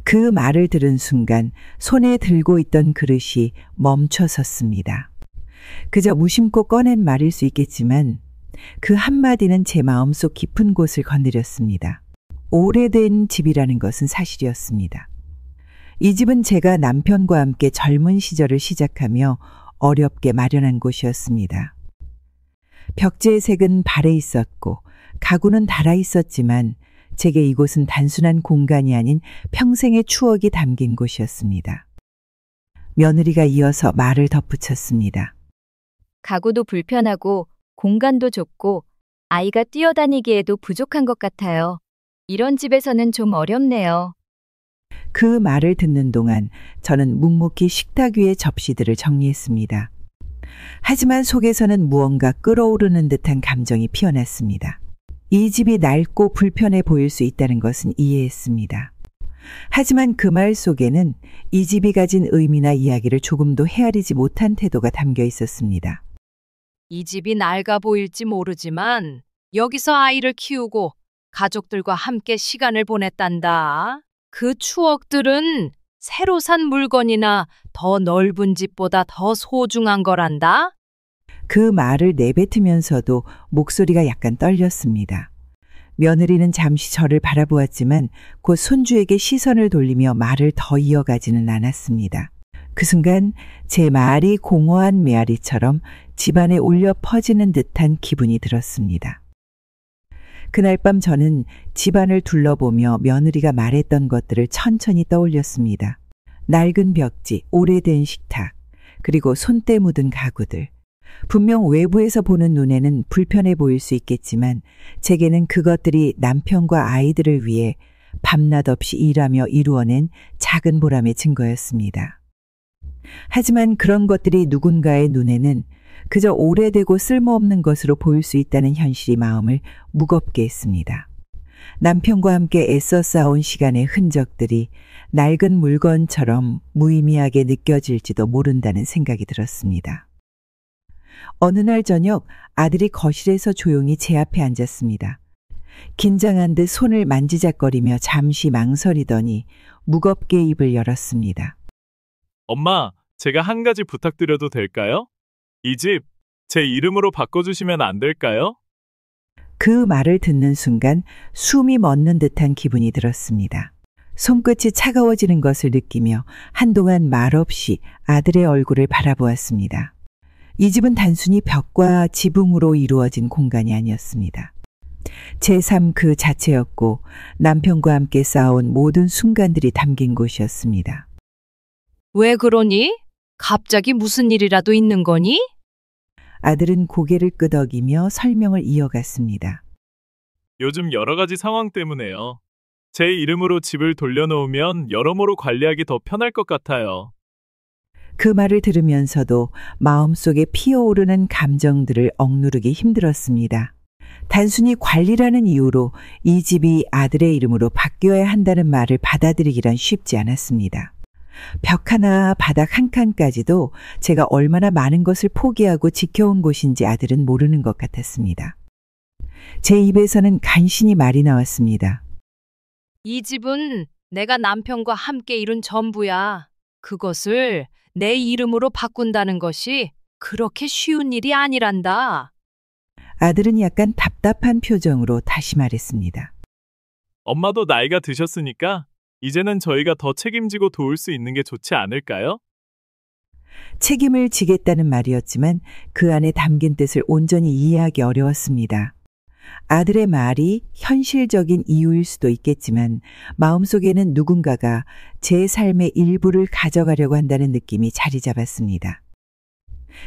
그 말을 들은 순간 손에 들고 있던 그릇이 멈춰 섰습니다. 그저 무심코 꺼낸 말일 수 있겠지만 그 한마디는 제 마음속 깊은 곳을 건드렸습니다. 오래된 집이라는 것은 사실이었습니다. 이 집은 제가 남편과 함께 젊은 시절을 시작하며 어렵게 마련한 곳이었습니다. 벽지의 색은 발해 있었고 가구는 닳아 있었지만 제게 이곳은 단순한 공간이 아닌 평생의 추억이 담긴 곳이었습니다. 며느리가 이어서 말을 덧붙였습니다. 가구도 불편하고 공간도 좁고 아이가 뛰어다니기에도 부족한 것 같아요. 이런 집에서는 좀 어렵네요. 그 말을 듣는 동안 저는 묵묵히 식탁 위의 접시들을 정리했습니다. 하지만 속에서는 무언가 끓어오르는 듯한 감정이 피어났습니다. 이 집이 낡고 불편해 보일 수 있다는 것은 이해했습니다. 하지만 그 말 속에는 이 집이 가진 의미나 이야기를 조금도 헤아리지 못한 태도가 담겨 있었습니다. 이 집이 낡아 보일지 모르지만 여기서 아이를 키우고 가족들과 함께 시간을 보냈단다. 그 추억들은 새로 산 물건이나 더 넓은 집보다 더 소중한 거란다. 그 말을 내뱉으면서도 목소리가 약간 떨렸습니다. 며느리는 잠시 저를 바라보았지만 곧 손주에게 시선을 돌리며 말을 더 이어가지는 않았습니다. 그 순간 제 말이 공허한 메아리처럼 집안에 울려 퍼지는 듯한 기분이 들었습니다. 그날 밤 저는 집안을 둘러보며 며느리가 말했던 것들을 천천히 떠올렸습니다. 낡은 벽지, 오래된 식탁, 그리고 손때 묻은 가구들. 분명 외부에서 보는 눈에는 불편해 보일 수 있겠지만 제게는 그것들이 남편과 아이들을 위해 밤낮 없이 일하며 이루어낸 작은 보람의 증거였습니다. 하지만 그런 것들이 누군가의 눈에는 그저 오래되고 쓸모없는 것으로 보일 수 있다는 현실이 마음을 무겁게 했습니다. 남편과 함께 애써 쌓아온 시간의 흔적들이 낡은 물건처럼 무의미하게 느껴질지도 모른다는 생각이 들었습니다. 어느 날 저녁 아들이 거실에서 조용히 제 앞에 앉았습니다. 긴장한 듯 손을 만지작거리며 잠시 망설이더니 무겁게 입을 열었습니다. 엄마, 제가 한 가지 부탁드려도 될까요? 이 집, 제 이름으로 바꿔주시면 안 될까요? 그 말을 듣는 순간 숨이 멎는 듯한 기분이 들었습니다. 손끝이 차가워지는 것을 느끼며 한동안 말없이 아들의 얼굴을 바라보았습니다. 이 집은 단순히 벽과 지붕으로 이루어진 공간이 아니었습니다. 제 삶 그 자체였고 남편과 함께 쌓아온 모든 순간들이 담긴 곳이었습니다. 왜 그러니? 갑자기 무슨 일이라도 있는 거니? 아들은 고개를 끄덕이며 설명을 이어갔습니다. 요즘 여러 가지 상황 때문에요. 제 이름으로 집을 돌려놓으면 여러모로 관리하기 더 편할 것 같아요. 그 말을 들으면서도 마음속에 피어오르는 감정들을 억누르기 힘들었습니다. 단순히 관리라는 이유로 이 집이 아들의 이름으로 바뀌어야 한다는 말을 받아들이기란 쉽지 않았습니다. 벽 하나, 바닥 한 칸까지도 제가 얼마나 많은 것을 포기하고 지켜온 곳인지 아들은 모르는 것 같았습니다. 제 입에서는 간신히 말이 나왔습니다. 이 집은 내가 남편과 함께 이룬 전부야. 그것을 내 이름으로 바꾼다는 것이 그렇게 쉬운 일이 아니란다. 아들은 약간 답답한 표정으로 다시 말했습니다. 엄마도 나이가 드셨으니까 이제는 저희가 더 책임지고 도울 수 있는 게 좋지 않을까요? 책임을 지겠다는 말이었지만 그 안에 담긴 뜻을 온전히 이해하기 어려웠습니다. 아들의 말이 현실적인 이유일 수도 있겠지만 마음속에는 누군가가 제 삶의 일부를 가져가려고 한다는 느낌이 자리 잡았습니다.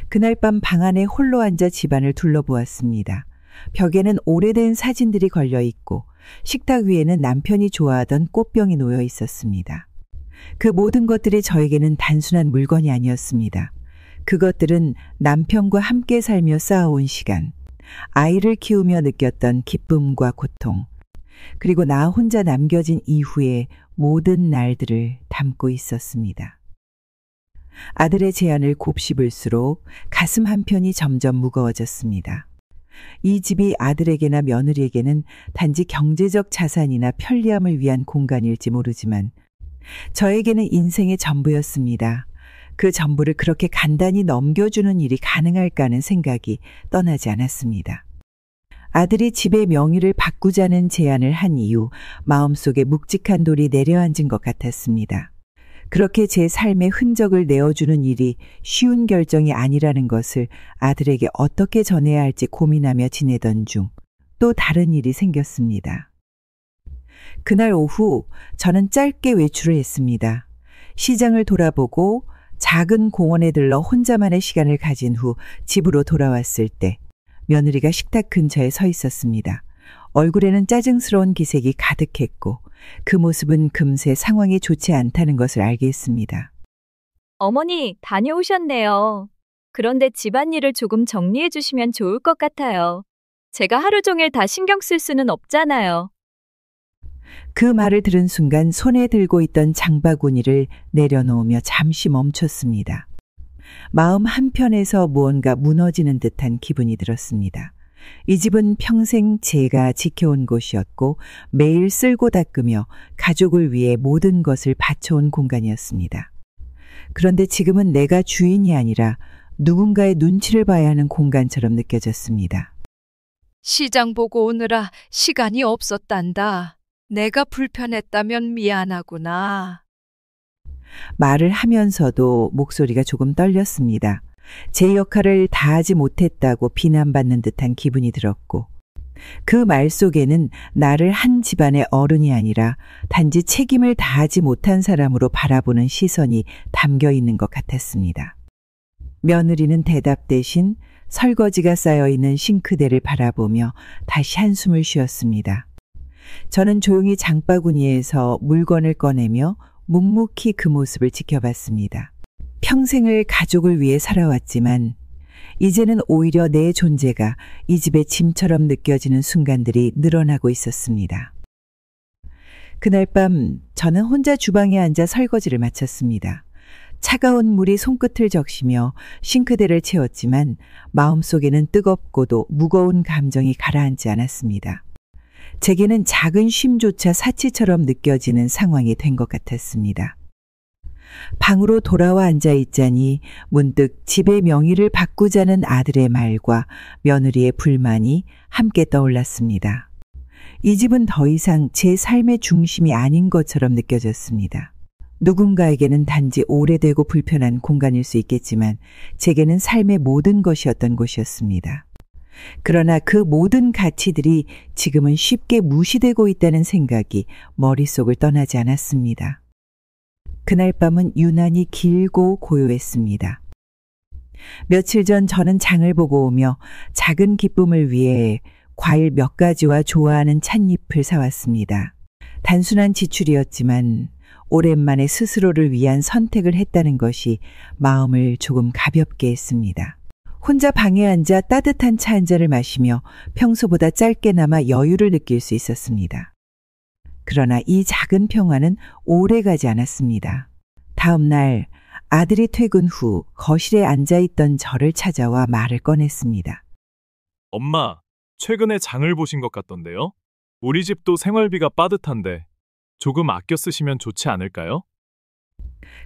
그날 밤 방 안에 홀로 앉아 집안을 둘러보았습니다. 벽에는 오래된 사진들이 걸려 있고 식탁 위에는 남편이 좋아하던 꽃병이 놓여 있었습니다. 그 모든 것들이 저에게는 단순한 물건이 아니었습니다. 그것들은 남편과 함께 살며 쌓아온 시간, 아이를 키우며 느꼈던 기쁨과 고통, 그리고 나 혼자 남겨진 이후의 모든 날들을 담고 있었습니다. 아들의 제안을 곱씹을수록 가슴 한편이 점점 무거워졌습니다. 이 집이 아들에게나 며느리에게는 단지 경제적 자산이나 편리함을 위한 공간일지 모르지만 저에게는 인생의 전부였습니다. 그 전부를 그렇게 간단히 넘겨주는 일이 가능할까 하는 생각이 떠나지 않았습니다. 아들이 집의 명의를 바꾸자는 제안을 한 이후 마음속에 묵직한 돌이 내려앉은 것 같았습니다. 그렇게 제 삶의 흔적을 내어주는 일이 쉬운 결정이 아니라는 것을 아들에게 어떻게 전해야 할지 고민하며 지내던 중 또 다른 일이 생겼습니다. 그날 오후 저는 짧게 외출을 했습니다. 시장을 돌아보고 작은 공원에 들러 혼자만의 시간을 가진 후 집으로 돌아왔을 때 며느리가 식탁 근처에 서 있었습니다. 얼굴에는 짜증스러운 기색이 가득했고 그 모습은 금세 상황이 좋지 않다는 것을 알게 했습니다. 어머니, 다녀오셨네요. 그런데 집안일을 조금 정리해 주시면 좋을 것 같아요. 제가 하루 종일 다 신경 쓸 수는 없잖아요. 그 말을 들은 순간 손에 들고 있던 장바구니를 내려놓으며 잠시 멈췄습니다. 마음 한편에서 무언가 무너지는 듯한 기분이 들었습니다. 이 집은 평생 제가 지켜온 곳이었고 매일 쓸고 닦으며 가족을 위해 모든 것을 바쳐온 공간이었습니다. 그런데 지금은 내가 주인이 아니라 누군가의 눈치를 봐야 하는 공간처럼 느껴졌습니다. 시장 보고 오느라 시간이 없었단다. 내가 불편했다면 미안하구나. 말을 하면서도 목소리가 조금 떨렸습니다. 제 역할을 다하지 못했다고 비난받는 듯한 기분이 들었고 그 말 속에는 나를 한 집안의 어른이 아니라 단지 책임을 다하지 못한 사람으로 바라보는 시선이 담겨 있는 것 같았습니다. 며느리는 대답 대신 설거지가 쌓여있는 싱크대를 바라보며 다시 한숨을 쉬었습니다. 저는 조용히 장바구니에서 물건을 꺼내며 묵묵히 그 모습을 지켜봤습니다. 평생을 가족을 위해 살아왔지만 이제는 오히려 내 존재가 이 집의 짐처럼 느껴지는 순간들이 늘어나고 있었습니다. 그날 밤 저는 혼자 주방에 앉아 설거지를 마쳤습니다. 차가운 물이 손끝을 적시며 싱크대를 채웠지만 마음속에는 뜨겁고도 무거운 감정이 가라앉지 않았습니다. 제게는 작은 쉼조차 사치처럼 느껴지는 상황이 된 것 같았습니다. 방으로 돌아와 앉아 있자니 문득 집의 명의를 바꾸자는 아들의 말과 며느리의 불만이 함께 떠올랐습니다. 이 집은 더 이상 제 삶의 중심이 아닌 것처럼 느껴졌습니다. 누군가에게는 단지 오래되고 불편한 공간일 수 있겠지만 제게는 삶의 모든 것이었던 곳이었습니다. 그러나 그 모든 가치들이 지금은 쉽게 무시되고 있다는 생각이 머릿속을 떠나지 않았습니다. 그날 밤은 유난히 길고 고요했습니다. 며칠 전 저는 장을 보고 오며 작은 기쁨을 위해 과일 몇 가지와 좋아하는 찻잎을 사왔습니다. 단순한 지출이었지만 오랜만에 스스로를 위한 선택을 했다는 것이 마음을 조금 가볍게 했습니다. 혼자 방에 앉아 따뜻한 차 한 잔을 마시며 평소보다 짧게나마 여유를 느낄 수 있었습니다. 그러나 이 작은 평화는 오래 가지 않았습니다. 다음 날 아들이 퇴근 후 거실에 앉아있던 저를 찾아와 말을 꺼냈습니다. 엄마, 최근에 장을 보신 것 같던데요? 우리 집도 생활비가 빠듯한데 조금 아껴 쓰시면 좋지 않을까요?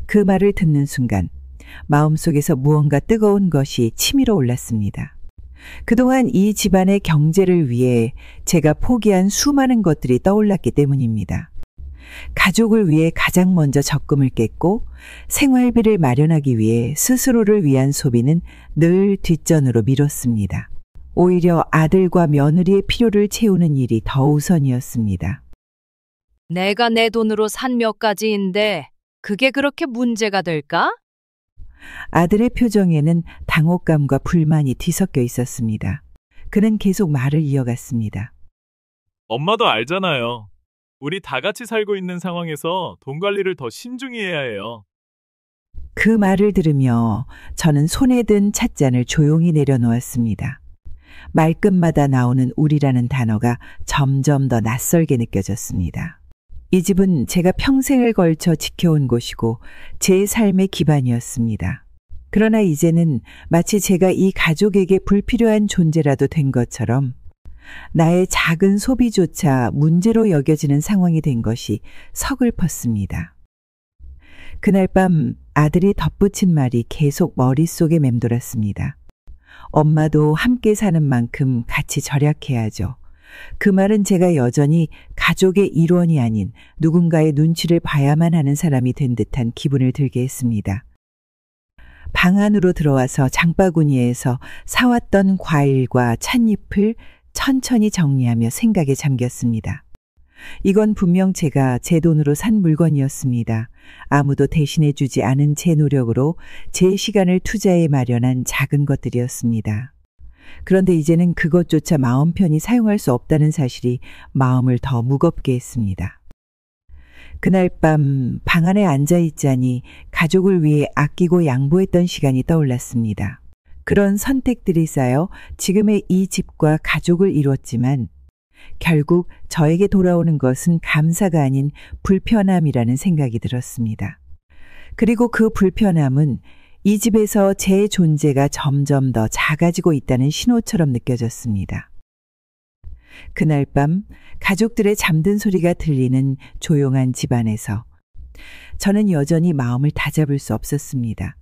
그 말을 듣는 순간 마음속에서 무언가 뜨거운 것이 치밀어 올랐습니다. 그동안 이 집안의 경제를 위해 제가 포기한 수많은 것들이 떠올랐기 때문입니다. 가족을 위해 가장 먼저 적금을 깼고 생활비를 마련하기 위해 스스로를 위한 소비는 늘 뒷전으로 미뤘습니다. 오히려 아들과 며느리의 필요를 채우는 일이 더 우선이었습니다. 내가 내 돈으로 산 몇 가지인데 그게 그렇게 문제가 될까? 아들의 표정에는 당혹감과 불만이 뒤섞여 있었습니다. 그는 계속 말을 이어갔습니다. 엄마도 알잖아요. 우리 다 같이 살고 있는 상황에서 돈 관리를 더 신중히 해야 해요. 그 말을 들으며 저는 손에 든 찻잔을 조용히 내려놓았습니다. 말끝마다 나오는 우리라는 단어가 점점 더 낯설게 느껴졌습니다. 이 집은 제가 평생을 걸쳐 지켜온 곳이고 제 삶의 기반이었습니다. 그러나 이제는 마치 제가 이 가족에게 불필요한 존재라도 된 것처럼 나의 작은 소비조차 문제로 여겨지는 상황이 된 것이 서글펐습니다. 그날 밤 아들이 덧붙인 말이 계속 머릿속에 맴돌았습니다. 엄마도 함께 사는 만큼 같이 절약해야죠. 그 말은 제가 여전히 가족의 일원이 아닌 누군가의 눈치를 봐야만 하는 사람이 된 듯한 기분을 들게 했습니다. 방 안으로 들어와서 장바구니에서 사왔던 과일과 찻잎을 천천히 정리하며 생각에 잠겼습니다. 이건 분명 제가 제 돈으로 산 물건이었습니다. 아무도 대신해주지 않은 제 노력으로 제 시간을 투자해 마련한 작은 것들이었습니다. 그런데 이제는 그것조차 마음 편히 사용할 수 없다는 사실이 마음을 더 무겁게 했습니다. 그날 밤 방 안에 앉아있자니 가족을 위해 아끼고 양보했던 시간이 떠올랐습니다. 그런 선택들이 쌓여 지금의 이 집과 가족을 이뤘지만 결국 저에게 돌아오는 것은 감사가 아닌 불편함이라는 생각이 들었습니다. 그리고 그 불편함은 이 집에서 제 존재가 점점 더 작아지고 있다는 신호처럼 느껴졌습니다. 그날 밤 가족들의 잠든 소리가 들리는 조용한 집안에서 저는 여전히 마음을 다잡을 수 없었습니다.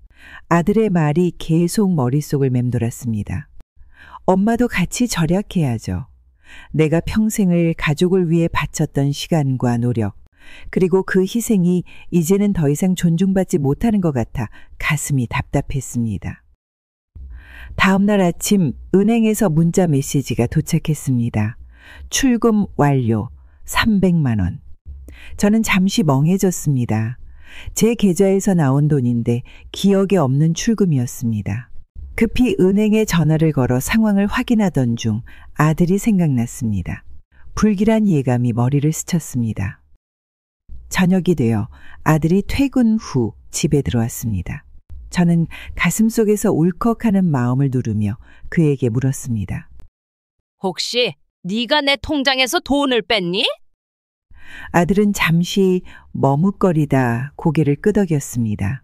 아들의 말이 계속 머릿속을 맴돌았습니다. 엄마도 같이 절약해야죠. 내가 평생을 가족을 위해 바쳤던 시간과 노력, 그리고 그 희생이 이제는 더 이상 존중받지 못하는 것 같아 가슴이 답답했습니다. 다음 날 아침 은행에서 문자 메시지가 도착했습니다. 출금 완료 300만 원. 저는 잠시 멍해졌습니다. 제 계좌에서 나온 돈인데 기억에 없는 출금이었습니다. 급히 은행에 전화를 걸어 상황을 확인하던 중 아들이 생각났습니다. 불길한 예감이 머리를 스쳤습니다. 저녁이 되어 아들이 퇴근 후 집에 들어왔습니다. 저는 가슴속에서 울컥하는 마음을 누르며 그에게 물었습니다. 혹시 네가 내 통장에서 돈을 뺐니? 아들은 잠시 머뭇거리다 고개를 끄덕였습니다.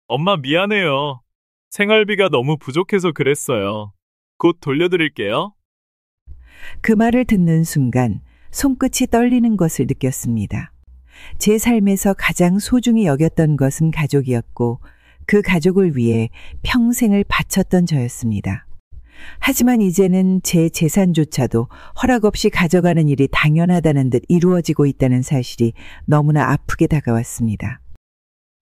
엄마 미안해요. 생활비가 너무 부족해서 그랬어요. 곧 돌려드릴게요. 그 말을 듣는 순간 손끝이 떨리는 것을 느꼈습니다. 제 삶에서 가장 소중히 여겼던 것은 가족이었고 그 가족을 위해 평생을 바쳤던 저였습니다. 하지만 이제는 제 재산조차도 허락 없이 가져가는 일이 당연하다는 듯 이루어지고 있다는 사실이 너무나 아프게 다가왔습니다.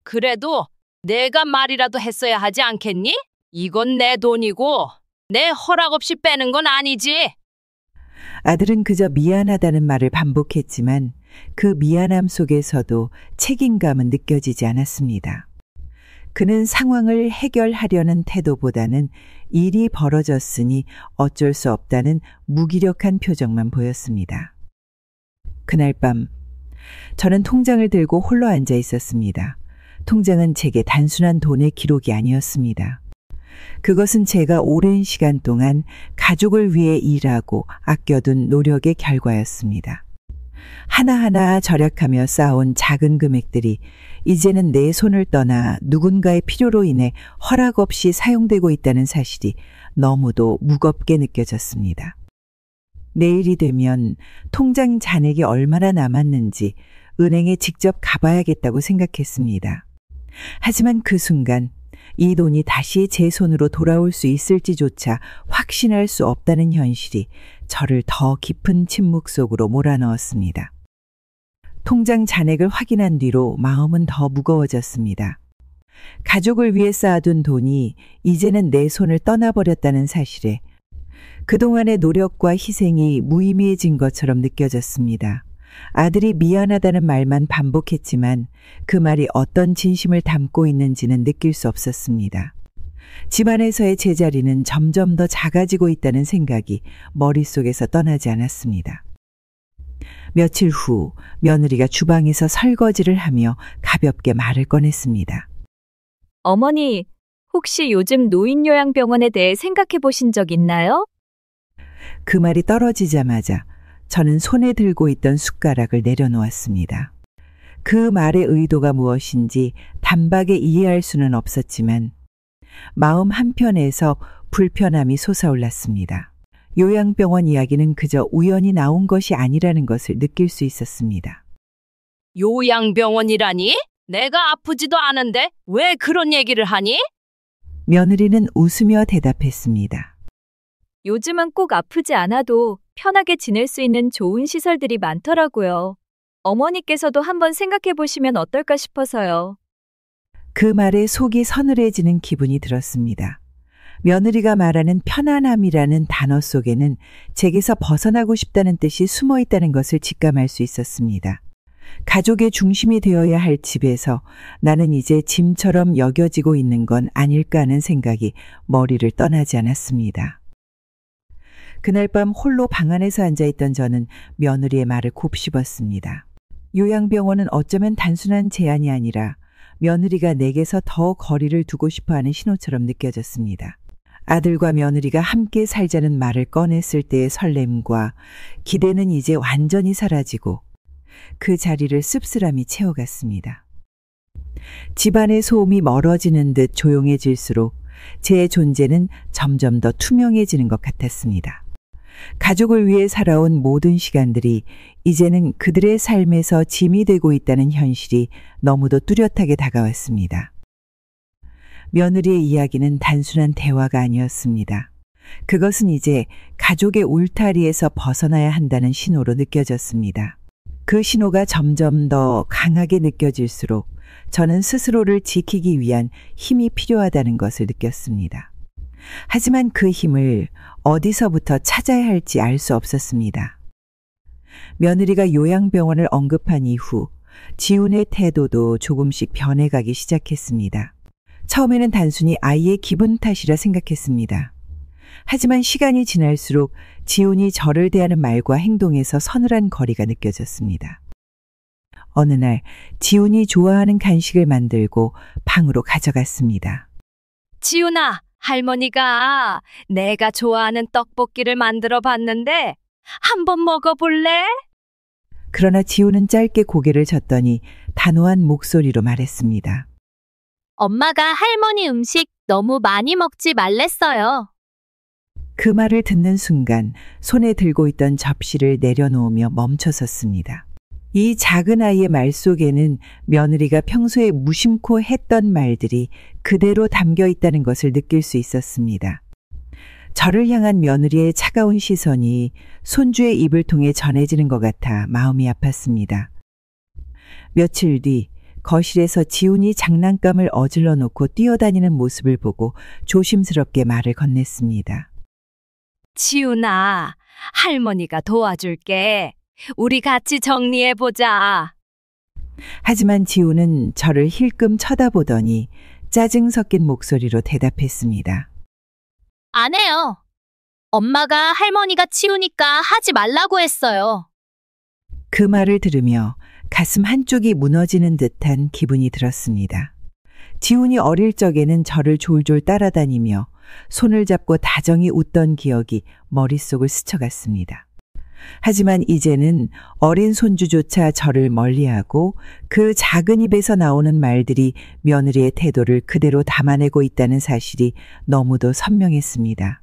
그래도 내가 말이라도 했어야 하지 않겠니? 이건 내 돈이고 내 허락 없이 빼는 건 아니지. 아들은 그저 미안하다는 말을 반복했지만 그 미안함 속에서도 책임감은 느껴지지 않았습니다. 그는 상황을 해결하려는 태도보다는 일이 벌어졌으니 어쩔 수 없다는 무기력한 표정만 보였습니다. 그날 밤 저는 통장을 들고 홀로 앉아 있었습니다. 통장은 제게 단순한 돈의 기록이 아니었습니다. 그것은 제가 오랜 시간 동안 가족을 위해 일하고 아껴둔 노력의 결과였습니다. 하나하나 절약하며 쌓아온 작은 금액들이 이제는 내 손을 떠나 누군가의 필요로 인해 허락 없이 사용되고 있다는 사실이 너무도 무겁게 느껴졌습니다. 내일이 되면 통장 잔액이 얼마나 남았는지 은행에 직접 가봐야겠다고 생각했습니다. 하지만 그 순간 이 돈이 다시 제 손으로 돌아올 수 있을지조차 확신할 수 없다는 현실이 저를 더 깊은 침묵 속으로 몰아넣었습니다. 통장 잔액을 확인한 뒤로 마음은 더 무거워졌습니다. 가족을 위해 쌓아둔 돈이 이제는 내 손을 떠나버렸다는 사실에 그동안의 노력과 희생이 무의미해진 것처럼 느껴졌습니다. 아들이 미안하다는 말만 반복했지만 그 말이 어떤 진심을 담고 있는지는 느낄 수 없었습니다. 집안에서의 제자리는 점점 더 작아지고 있다는 생각이 머릿속에서 떠나지 않았습니다. 며칠 후 며느리가 주방에서 설거지를 하며 가볍게 말을 꺼냈습니다. 어머니, 혹시 요즘 노인요양병원에 대해 생각해 보신 적 있나요? 그 말이 떨어지자마자 저는 손에 들고 있던 숟가락을 내려놓았습니다. 그 말의 의도가 무엇인지 단박에 이해할 수는 없었지만 마음 한편에서 불편함이 솟아올랐습니다. 요양병원 이야기는 그저 우연히 나온 것이 아니라는 것을 느낄 수 있었습니다. 요양병원이라니? 내가 아프지도 않은데 왜 그런 얘기를 하니? 며느리는 웃으며 대답했습니다. 요즘은 꼭 아프지 않아도 편하게 지낼 수 있는 좋은 시설들이 많더라고요. 어머니께서도 한번 생각해 보시면 어떨까 싶어서요. 그 말에 속이 서늘해지는 기분이 들었습니다. 며느리가 말하는 편안함이라는 단어 속에는 제게서 벗어나고 싶다는 뜻이 숨어 있다는 것을 직감할 수 있었습니다. 가족의 중심이 되어야 할 집에서 나는 이제 짐처럼 여겨지고 있는 건 아닐까 하는 생각이 머리를 떠나지 않았습니다. 그날 밤 홀로 방 안에서 앉아있던 저는 며느리의 말을 곱씹었습니다. 요양병원은 어쩌면 단순한 제안이 아니라 며느리가 내게서 더 거리를 두고 싶어하는 신호처럼 느껴졌습니다. 아들과 며느리가 함께 살자는 말을 꺼냈을 때의 설렘과 기대는 이제 완전히 사라지고 그 자리를 씁쓸함이 채워갔습니다. 집안의 소음이 멀어지는 듯 조용해질수록 제 존재는 점점 더 투명해지는 것 같았습니다. 가족을 위해 살아온 모든 시간들이 이제는 그들의 삶에서 짐이 되고 있다는 현실이 너무도 뚜렷하게 다가왔습니다. 며느리의 이야기는 단순한 대화가 아니었습니다. 그것은 이제 가족의 울타리에서 벗어나야 한다는 신호로 느껴졌습니다. 그 신호가 점점 더 강하게 느껴질수록 저는 스스로를 지키기 위한 힘이 필요하다는 것을 느꼈습니다. 하지만 그 힘을 어디서부터 찾아야 할지 알 수 없었습니다. 며느리가 요양병원을 언급한 이후 지훈의 태도도 조금씩 변해가기 시작했습니다. 처음에는 단순히 아이의 기분 탓이라 생각했습니다. 하지만 시간이 지날수록 지훈이 저를 대하는 말과 행동에서 서늘한 거리가 느껴졌습니다. 어느 날 지훈이 좋아하는 간식을 만들고 방으로 가져갔습니다. 지훈아, 할머니가 내가 좋아하는 떡볶이를 만들어 봤는데 한번 먹어볼래? 그러나 지훈은 짧게 고개를 젓더니 단호한 목소리로 말했습니다. 엄마가 할머니 음식 너무 많이 먹지 말랬어요. 그 말을 듣는 순간 손에 들고 있던 접시를 내려놓으며 멈춰섰습니다. 이 작은 아이의 말 속에는 며느리가 평소에 무심코 했던 말들이 그대로 담겨 있다는 것을 느낄 수 있었습니다. 저를 향한 며느리의 차가운 시선이 손주의 입을 통해 전해지는 것 같아 마음이 아팠습니다. 며칠 뒤 거실에서 지훈이 장난감을 어질러 놓고 뛰어다니는 모습을 보고 조심스럽게 말을 건넸습니다. 지훈아, 할머니가 도와줄게. 우리 같이 정리해보자. 하지만 지훈은 저를 힐끔 쳐다보더니 짜증 섞인 목소리로 대답했습니다. 안 해요. 엄마가 할머니가 치우니까 하지 말라고 했어요. 그 말을 들으며 가슴 한쪽이 무너지는 듯한 기분이 들었습니다. 지훈이 어릴 적에는 저를 졸졸 따라다니며 손을 잡고 다정히 웃던 기억이 머릿속을 스쳐갔습니다. 하지만 이제는 어린 손주조차 저를 멀리하고 그 작은 입에서 나오는 말들이 며느리의 태도를 그대로 담아내고 있다는 사실이 너무도 선명했습니다.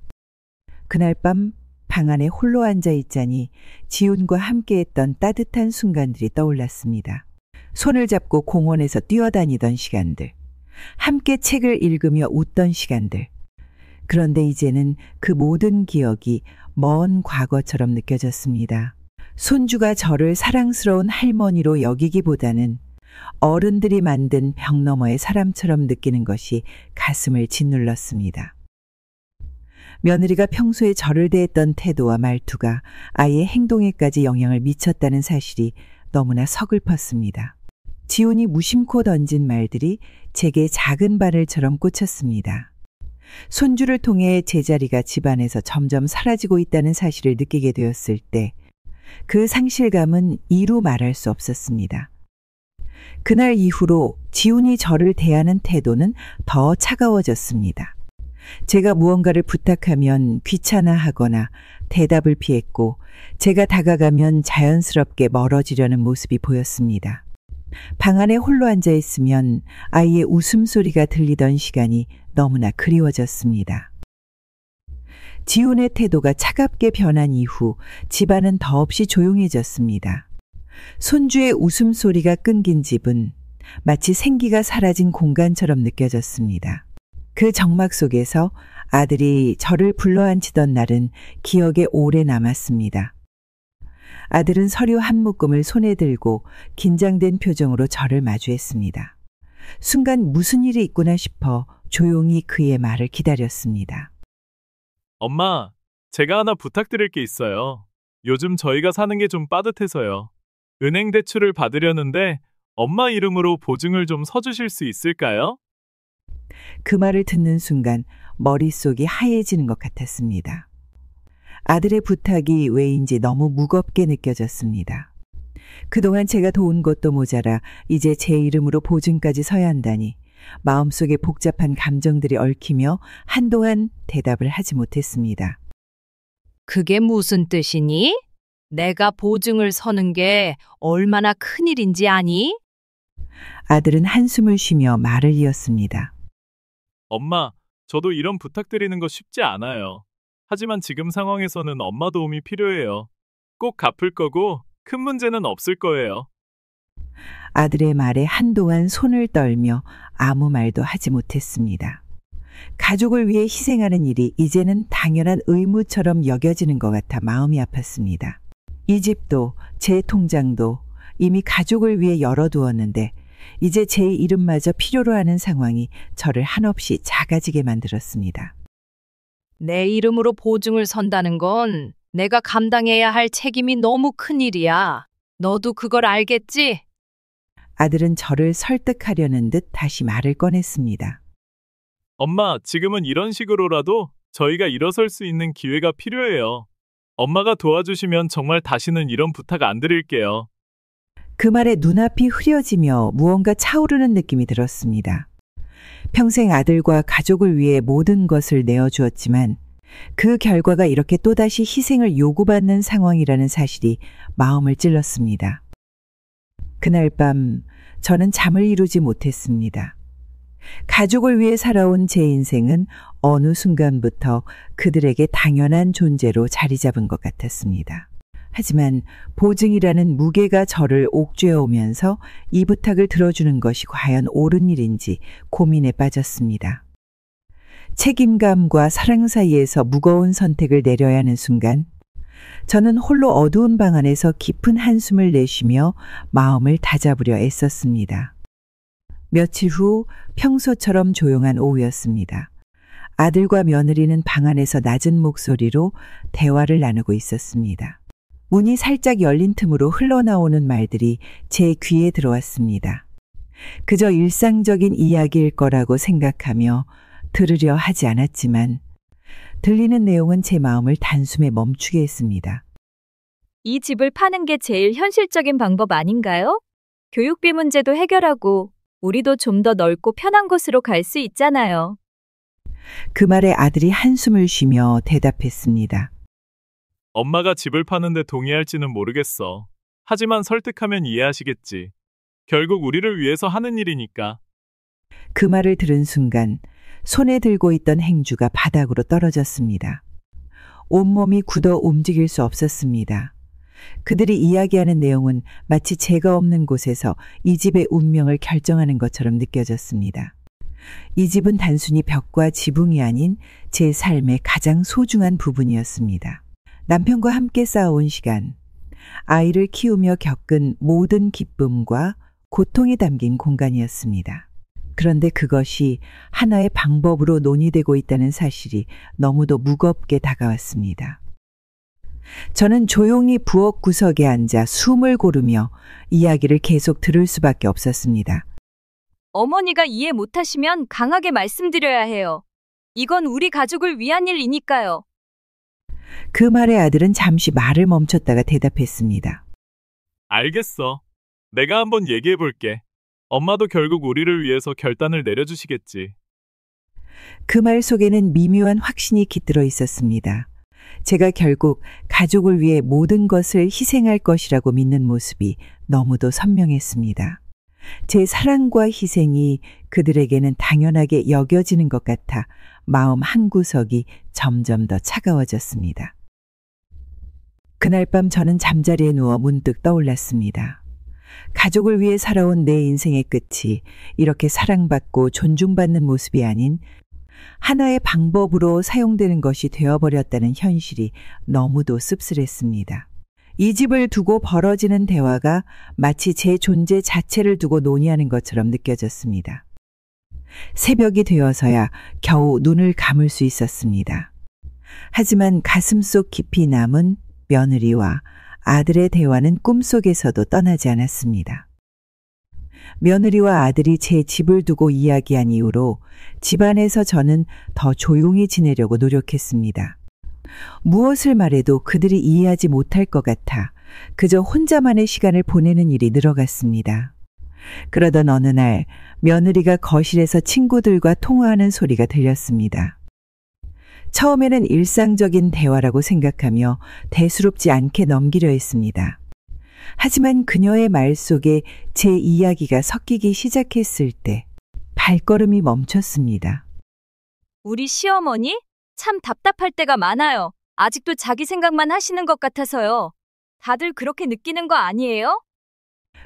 그날 밤 방 안에 홀로 앉아 있자니 지훈과 함께했던 따뜻한 순간들이 떠올랐습니다. 손을 잡고 공원에서 뛰어다니던 시간들, 함께 책을 읽으며 웃던 시간들. 그런데 이제는 그 모든 기억이 먼 과거처럼 느껴졌습니다. 손주가 저를 사랑스러운 할머니로 여기기보다는 어른들이 만든 벽 너머의 사람처럼 느끼는 것이 가슴을 짓눌렀습니다. 며느리가 평소에 저를 대했던 태도와 말투가 아이의 행동에까지 영향을 미쳤다는 사실이 너무나 서글펐습니다. 지훈이 무심코 던진 말들이 제게 작은 바늘처럼 꽂혔습니다. 손주를 통해 제자리가 집안에서 점점 사라지고 있다는 사실을 느끼게 되었을 때 그 상실감은 이루 말할 수 없었습니다. 그날 이후로 지훈이 저를 대하는 태도는 더 차가워졌습니다. 제가 무언가를 부탁하면 귀찮아하거나 대답을 피했고 제가 다가가면 자연스럽게 멀어지려는 모습이 보였습니다. 방 안에 홀로 앉아 있으면 아이의 웃음소리가 들리던 시간이 너무나 그리워졌습니다. 지훈의 태도가 차갑게 변한 이후 집안은 더없이 조용해졌습니다. 손주의 웃음소리가 끊긴 집은 마치 생기가 사라진 공간처럼 느껴졌습니다. 그 정막 속에서 아들이 저를 불러앉히던 날은 기억에 오래 남았습니다. 아들은 서류 한 묶음을 손에 들고 긴장된 표정으로 저를 마주했습니다. 순간 무슨 일이 있구나 싶어 조용히 그의 말을 기다렸습니다. 엄마, 제가 하나 부탁드릴 게 있어요. 요즘 저희가 사는 게 좀 빠듯해서요. 은행 대출을 받으려는데 엄마 이름으로 보증을 좀 서주실 수 있을까요? 그 말을 듣는 순간 머릿속이 하얘지는 것 같았습니다. 아들의 부탁이 왜인지 너무 무겁게 느껴졌습니다. 그동안 제가 도운 것도 모자라 이제 제 이름으로 보증까지 서야 한다니 마음속에 복잡한 감정들이 얽히며 한동안 대답을 하지 못했습니다. 그게 무슨 뜻이니? 내가 보증을 서는 게 얼마나 큰일인지 아니? 아들은 한숨을 쉬며 말을 이었습니다. 엄마, 저도 이런 부탁드리는 거 쉽지 않아요. 하지만 지금 상황에서는 엄마 도움이 필요해요. 꼭 갚을 거고 큰 문제는 없을 거예요. 아들의 말에 한동안 손을 떨며 아무 말도 하지 못했습니다. 가족을 위해 희생하는 일이 이제는 당연한 의무처럼 여겨지는 것 같아 마음이 아팠습니다. 이 집도 제 통장도 이미 가족을 위해 열어두었는데 이제 제 이름마저 필요로 하는 상황이 저를 한없이 작아지게 만들었습니다. 내 이름으로 보증을 선다는 건 내가 감당해야 할 책임이 너무 큰 일이야. 너도 그걸 알겠지? 아들은 저를 설득하려는 듯 다시 말을 꺼냈습니다. 엄마, 지금은 이런 식으로라도 저희가 일어설 수 있는 기회가 필요해요. 엄마가 도와주시면 정말 다시는 이런 부탁 안 드릴게요. 그 말에 눈앞이 흐려지며 무언가 차오르는 느낌이 들었습니다. 평생 아들과 가족을 위해 모든 것을 내어주었지만 그 결과가 이렇게 또다시 희생을 요구받는 상황이라는 사실이 마음을 찔렀습니다. 그날 밤 저는 잠을 이루지 못했습니다. 가족을 위해 살아온 제 인생은 어느 순간부터 그들에게 당연한 존재로 자리 잡은 것 같았습니다. 하지만 보증이라는 무게가 저를 옥죄어 오면서 이 부탁을 들어주는 것이 과연 옳은 일인지 고민에 빠졌습니다. 책임감과 사랑 사이에서 무거운 선택을 내려야 하는 순간 저는 홀로 어두운 방 안에서 깊은 한숨을 내쉬며 마음을 다잡으려 애썼습니다. 며칠 후 평소처럼 조용한 오후였습니다. 아들과 며느리는 방 안에서 낮은 목소리로 대화를 나누고 있었습니다. 문이 살짝 열린 틈으로 흘러나오는 말들이 제 귀에 들어왔습니다. 그저 일상적인 이야기일 거라고 생각하며 들으려 하지 않았지만 들리는 내용은 제 마음을 단숨에 멈추게 했습니다. 이 집을 파는 게 제일 현실적인 방법 아닌가요? 교육비 문제도 해결하고 우리도 좀 더 넓고 편한 곳으로 갈 수 있잖아요. 그 말에 아들이 한숨을 쉬며 대답했습니다. 엄마가 집을 파는데 동의할지는 모르겠어. 하지만 설득하면 이해하시겠지. 결국 우리를 위해서 하는 일이니까. 그 말을 들은 순간 손에 들고 있던 행주가 바닥으로 떨어졌습니다. 온몸이 굳어 움직일 수 없었습니다. 그들이 이야기하는 내용은 마치 제가 없는 곳에서 이 집의 운명을 결정하는 것처럼 느껴졌습니다. 이 집은 단순히 벽과 지붕이 아닌 제 삶의 가장 소중한 부분이었습니다. 남편과 함께 쌓아온 시간, 아이를 키우며 겪은 모든 기쁨과 고통이 담긴 공간이었습니다. 그런데 그것이 하나의 방법으로 논의되고 있다는 사실이 너무도 무겁게 다가왔습니다. 저는 조용히 부엌 구석에 앉아 숨을 고르며 이야기를 계속 들을 수밖에 없었습니다. 어머니가 이해 못하시면 강하게 말씀드려야 해요. 이건 우리 가족을 위한 일이니까요. 그 말에 아들은 잠시 말을 멈췄다가 대답했습니다. 알겠어. 내가 한번 얘기해 볼게. 엄마도 결국 우리를 위해서 결단을 내려주시겠지. 그 말 속에는 미묘한 확신이 깃들어 있었습니다. 제가 결국 가족을 위해 모든 것을 희생할 것이라고 믿는 모습이 너무도 선명했습니다. 제 사랑과 희생이 그들에게는 당연하게 여겨지는 것 같아 마음 한구석이 점점 더 차가워졌습니다. 그날 밤 저는 잠자리에 누워 문득 떠올랐습니다. 가족을 위해 살아온 내 인생의 끝이 이렇게 사랑받고 존중받는 모습이 아닌 하나의 방법으로 사용되는 것이 되어버렸다는 현실이 너무도 씁쓸했습니다. 이 집을 두고 벌어지는 대화가 마치 제 존재 자체를 두고 논의하는 것처럼 느껴졌습니다. 새벽이 되어서야 겨우 눈을 감을 수 있었습니다. 하지만 가슴속 깊이 남은 며느리와 아들의 대화는 꿈속에서도 떠나지 않았습니다. 며느리와 아들이 제 집을 두고 이야기한 이후로 집안에서 저는 더 조용히 지내려고 노력했습니다. 무엇을 말해도 그들이 이해하지 못할 것 같아 그저 혼자만의 시간을 보내는 일이 늘어갔습니다. 그러던 어느 날 며느리가 거실에서 친구들과 통화하는 소리가 들렸습니다. 처음에는 일상적인 대화라고 생각하며 대수롭지 않게 넘기려 했습니다. 하지만 그녀의 말 속에 제 이야기가 섞이기 시작했을 때 발걸음이 멈췄습니다. 우리 시어머니? 참 답답할 때가 많아요. 아직도 자기 생각만 하시는 것 같아서요. 다들 그렇게 느끼는 거 아니에요?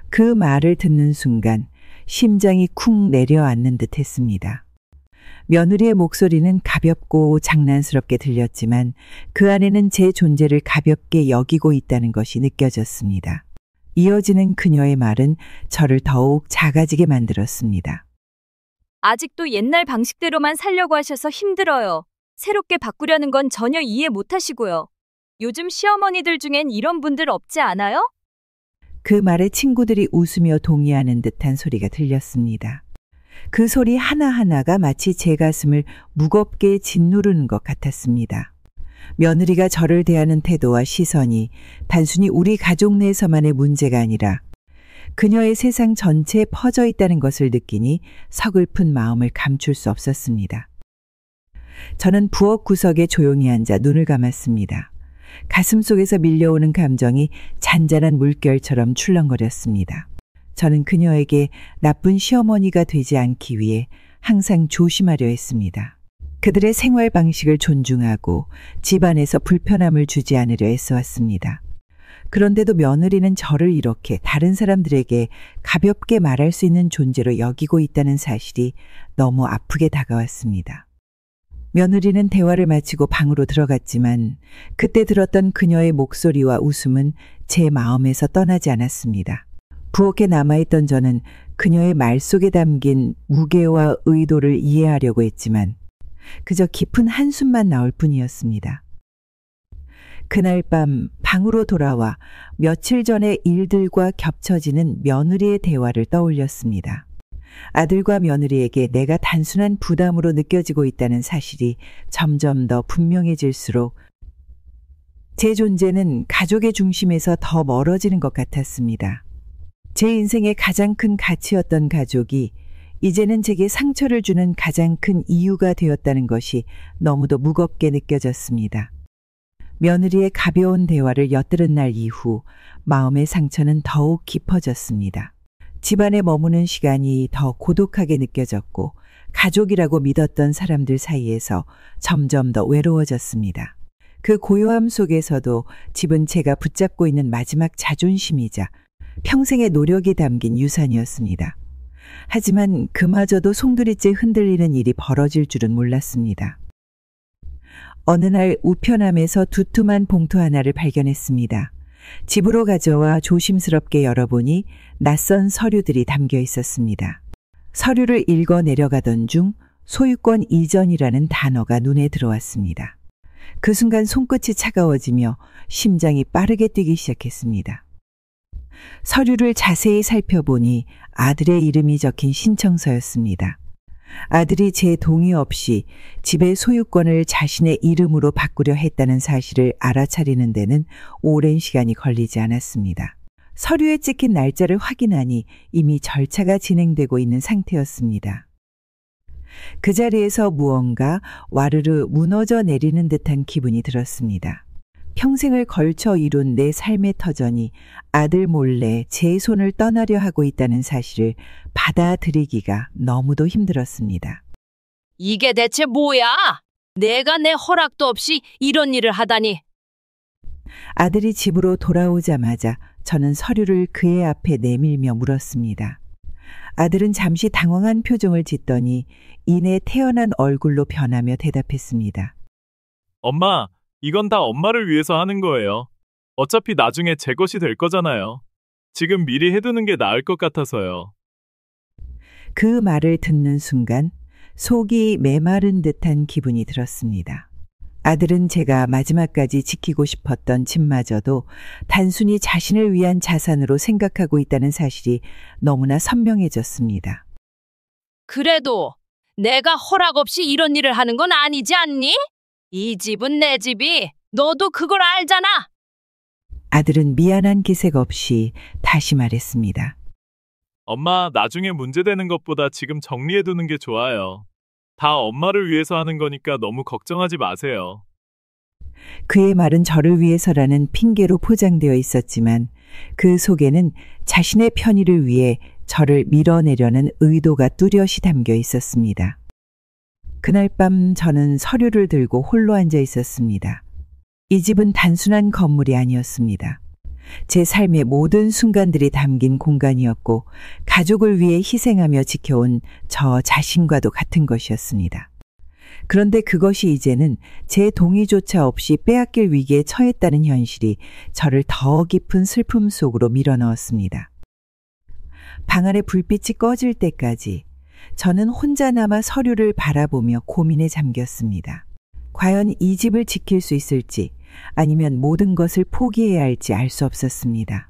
그 말을 듣는 순간 심장이 쿵 내려앉는 듯 했습니다. 며느리의 목소리는 가볍고 장난스럽게 들렸지만 그 안에는 제 존재를 가볍게 여기고 있다는 것이 느껴졌습니다. 이어지는 그녀의 말은 저를 더욱 작아지게 만들었습니다. 아직도 옛날 방식대로만 살려고 하셔서 힘들어요. 새롭게 바꾸려는 건 전혀 이해 못 하시고요. 요즘 시어머니들 중엔 이런 분들 없지 않아요? 그 말에 친구들이 웃으며 동의하는 듯한 소리가 들렸습니다. 그 소리 하나하나가 마치 제 가슴을 무겁게 짓누르는 것 같았습니다. 며느리가 저를 대하는 태도와 시선이 단순히 우리 가족 내에서만의 문제가 아니라 그녀의 세상 전체에 퍼져 있다는 것을 느끼니 서글픈 마음을 감출 수 없었습니다. 저는 부엌 구석에 조용히 앉아 눈을 감았습니다. 가슴 속에서 밀려오는 감정이 잔잔한 물결처럼 출렁거렸습니다. 저는 그녀에게 나쁜 시어머니가 되지 않기 위해 항상 조심하려 했습니다. 그들의 생활 방식을 존중하고 집안에서 불편함을 주지 않으려 애써왔습니다. 그런데도 며느리는 저를 이렇게 다른 사람들에게 가볍게 말할 수 있는 존재로 여기고 있다는 사실이 너무 아프게 다가왔습니다. 며느리는 대화를 마치고 방으로 들어갔지만 그때 들었던 그녀의 목소리와 웃음은 제 마음에서 떠나지 않았습니다. 부엌에 남아있던 저는 그녀의 말 속에 담긴 무게와 의도를 이해하려고 했지만 그저 깊은 한숨만 나올 뿐이었습니다. 그날 밤 방으로 돌아와 며칠 전의 일들과 겹쳐지는 며느리의 대화를 떠올렸습니다. 아들과 며느리에게 내가 단순한 부담으로 느껴지고 있다는 사실이 점점 더 분명해질수록 제 존재는 가족의 중심에서 더 멀어지는 것 같았습니다. 제 인생의 가장 큰 가치였던 가족이 이제는 제게 상처를 주는 가장 큰 이유가 되었다는 것이 너무도 무겁게 느껴졌습니다. 며느리의 가벼운 대화를 엿들은 날 이후 마음의 상처는 더욱 깊어졌습니다. 집안에 머무는 시간이 더 고독하게 느껴졌고 가족이라고 믿었던 사람들 사이에서 점점 더 외로워졌습니다. 그 고요함 속에서도 집은 제가 붙잡고 있는 마지막 자존심이자 평생의 노력이 담긴 유산이었습니다. 하지만 그마저도 송두리째 흔들리는 일이 벌어질 줄은 몰랐습니다. 어느 날 우편함에서 두툼한 봉투 하나를 발견했습니다. 집으로 가져와 조심스럽게 열어보니 낯선 서류들이 담겨 있었습니다. 서류를 읽어 내려가던 중 소유권 이전이라는 단어가 눈에 들어왔습니다. 그 순간 손끝이 차가워지며 심장이 빠르게 뛰기 시작했습니다. 서류를 자세히 살펴보니 아들의 이름이 적힌 신청서였습니다. 아들이 제 동의 없이 집의 소유권을 자신의 이름으로 바꾸려 했다는 사실을 알아차리는 데는 오랜 시간이 걸리지 않았습니다. 서류에 찍힌 날짜를 확인하니 이미 절차가 진행되고 있는 상태였습니다. 그 자리에서 무언가 와르르 무너져 내리는 듯한 기분이 들었습니다. 평생을 걸쳐 이룬 내 삶의 터전이 아들 몰래 제 손을 떠나려 하고 있다는 사실을 받아들이기가 너무도 힘들었습니다. 이게 대체 뭐야? 내가 내 허락도 없이 이런 일을 하다니. 아들이 집으로 돌아오자마자 저는 서류를 그의 앞에 내밀며 물었습니다. 아들은 잠시 당황한 표정을 짓더니 이내 태연한 얼굴로 변하며 대답했습니다. 엄마, 이건 다 엄마를 위해서 하는 거예요. 어차피 나중에 제 것이 될 거잖아요. 지금 미리 해두는 게 나을 것 같아서요. 그 말을 듣는 순간 속이 메마른 듯한 기분이 들었습니다. 아들은 제가 마지막까지 지키고 싶었던 집마저도 단순히 자신을 위한 자산으로 생각하고 있다는 사실이 너무나 선명해졌습니다. 그래도 내가 허락 없이 이런 일을 하는 건 아니지 않니? 이 집은 내 집이. 너도 그걸 알잖아. 아들은 미안한 기색 없이 다시 말했습니다. 엄마, 나중에 문제되는 것보다 지금 정리해두는 게 좋아요. 다 엄마를 위해서 하는 거니까 너무 걱정하지 마세요. 그의 말은 저를 위해서라는 핑계로 포장되어 있었지만 그 속에는 자신의 편의를 위해 저를 밀어내려는 의도가 뚜렷이 담겨 있었습니다. 그날 밤 저는 서류를 들고 홀로 앉아 있었습니다. 이 집은 단순한 건물이 아니었습니다. 제 삶의 모든 순간들이 담긴 공간이었고 가족을 위해 희생하며 지켜온 저 자신과도 같은 것이었습니다. 그런데 그것이 이제는 제 동의조차 없이 빼앗길 위기에 처했다는 현실이 저를 더 깊은 슬픔 속으로 밀어넣었습니다. 방 안의 불빛이 꺼질 때까지 저는 혼자 남아 서류를 바라보며 고민에 잠겼습니다. 과연 이 집을 지킬 수 있을지 아니면 모든 것을 포기해야 할지 알 수 없었습니다.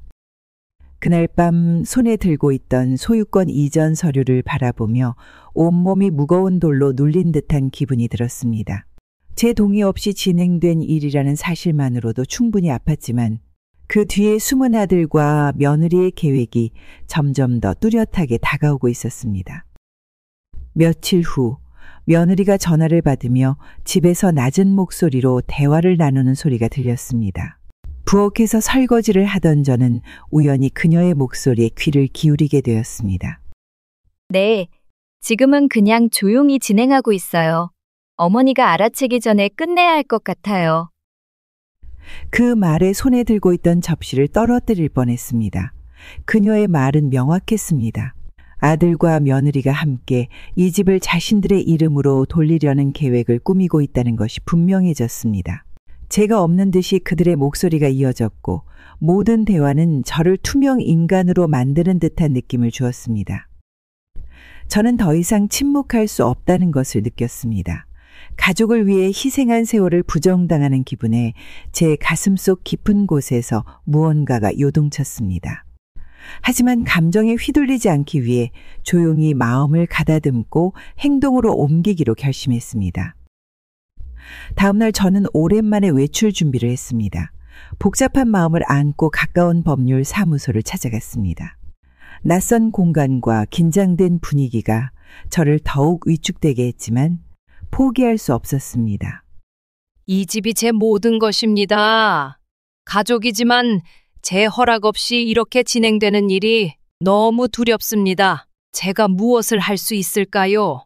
그날 밤 손에 들고 있던 소유권 이전 서류를 바라보며 온몸이 무거운 돌로 눌린 듯한 기분이 들었습니다. 제 동의 없이 진행된 일이라는 사실만으로도 충분히 아팠지만 그 뒤에 숨은 아들과 며느리의 계획이 점점 더 뚜렷하게 다가오고 있었습니다. 며칠 후 며느리가 전화를 받으며 집에서 낮은 목소리로 대화를 나누는 소리가 들렸습니다. 부엌에서 설거지를 하던 저는 우연히 그녀의 목소리에 귀를 기울이게 되었습니다. 네, 지금은 그냥 조용히 진행하고 있어요. 어머니가 알아채기 전에 끝내야 할 것 같아요. 그 말에 손에 들고 있던 접시를 떨어뜨릴 뻔했습니다. 그녀의 말은 명확했습니다. 아들과 며느리가 함께 이 집을 자신들의 이름으로 돌리려는 계획을 꾸미고 있다는 것이 분명해졌습니다. 제가 없는 듯이 그들의 목소리가 이어졌고 모든 대화는 저를 투명 인간으로 만드는 듯한 느낌을 주었습니다. 저는 더 이상 침묵할 수 없다는 것을 느꼈습니다. 가족을 위해 희생한 세월을 부정당하는 기분에 제 가슴속 깊은 곳에서 무언가가 요동쳤습니다. 하지만 감정에 휘둘리지 않기 위해 조용히 마음을 가다듬고 행동으로 옮기기로 결심했습니다. 다음 날 저는 오랜만에 외출 준비를 했습니다. 복잡한 마음을 안고 가까운 법률 사무소를 찾아갔습니다. 낯선 공간과 긴장된 분위기가 저를 더욱 위축되게 했지만 포기할 수 없었습니다. 이 집이 제 모든 것입니다. 가족이지만 제 허락 없이 이렇게 진행되는 일이 너무 두렵습니다. 제가 무엇을 할 수 있을까요?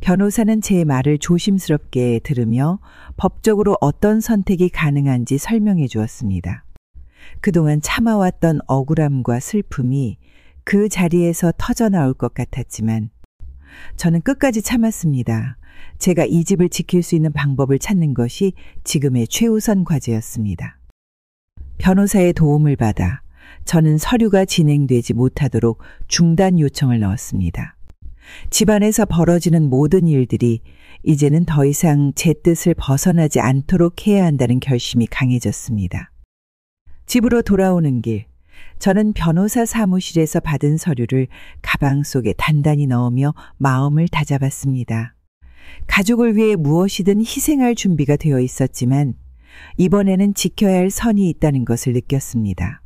변호사는 제 말을 조심스럽게 들으며 법적으로 어떤 선택이 가능한지 설명해 주었습니다. 그동안 참아왔던 억울함과 슬픔이 그 자리에서 터져나올 것 같았지만 저는 끝까지 참았습니다. 제가 이 집을 지킬 수 있는 방법을 찾는 것이 지금의 최우선 과제였습니다. 변호사의 도움을 받아 저는 서류가 진행되지 못하도록 중단 요청을 넣었습니다. 집안에서 벌어지는 모든 일들이 이제는 더 이상 제 뜻을 벗어나지 않도록 해야 한다는 결심이 강해졌습니다. 집으로 돌아오는 길, 저는 변호사 사무실에서 받은 서류를 가방 속에 단단히 넣으며 마음을 다잡았습니다. 가족을 위해 무엇이든 희생할 준비가 되어 있었지만 이번에는 지켜야 할 선이 있다는 것을 느꼈습니다.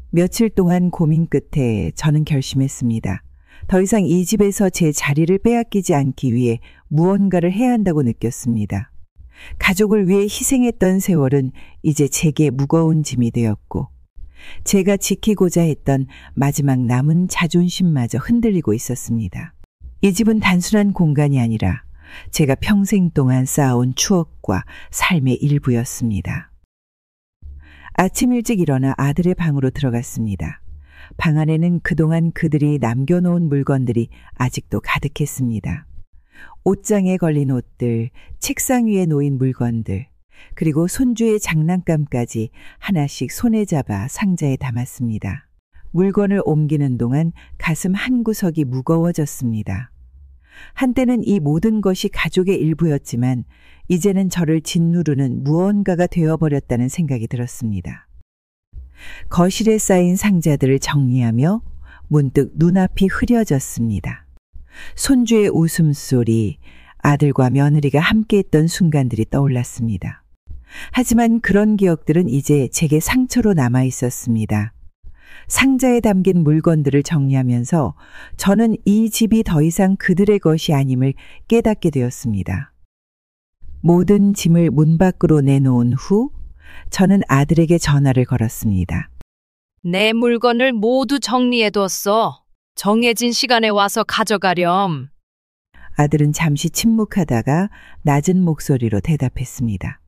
며칠 동안 고민 끝에 저는 결심했습니다. 더 이상 이 집에서 제 자리를 빼앗기지 않기 위해 무언가를 해야 한다고 느꼈습니다. 가족을 위해 희생했던 세월은 이제 제게 무거운 짐이 되었고 제가 지키고자 했던 마지막 남은 자존심마저 흔들리고 있었습니다. 이 집은 단순한 공간이 아니라 제가 평생 동안 쌓아온 추억과 삶의 일부였습니다. 아침 일찍 일어나 아들의 방으로 들어갔습니다. 방 안에는 그동안 그들이 남겨놓은 물건들이 아직도 가득했습니다. 옷장에 걸린 옷들, 책상 위에 놓인 물건들, 그리고 손주의 장난감까지 하나씩 손에 잡아 상자에 담았습니다. 물건을 옮기는 동안 가슴 한구석이 무거워졌습니다. 한때는 이 모든 것이 가족의 일부였지만 이제는 저를 짓누르는 무언가가 되어버렸다는 생각이 들었습니다. 거실에 쌓인 상자들을 정리하며 문득 눈앞이 흐려졌습니다. 손주의 웃음소리, 아들과 며느리가 함께했던 순간들이 떠올랐습니다. 하지만 그런 기억들은 이제 제게 상처로 남아 있었습니다. 상자에 담긴 물건들을 정리하면서 저는 이 집이 더 이상 그들의 것이 아님을 깨닫게 되었습니다. 모든 짐을 문 밖으로 내놓은 후 저는 아들에게 전화를 걸었습니다. 내 물건을 모두 정리해뒀어. 정해진 시간에 와서 가져가렴. 아들은 잠시 침묵하다가 낮은 목소리로 대답했습니다.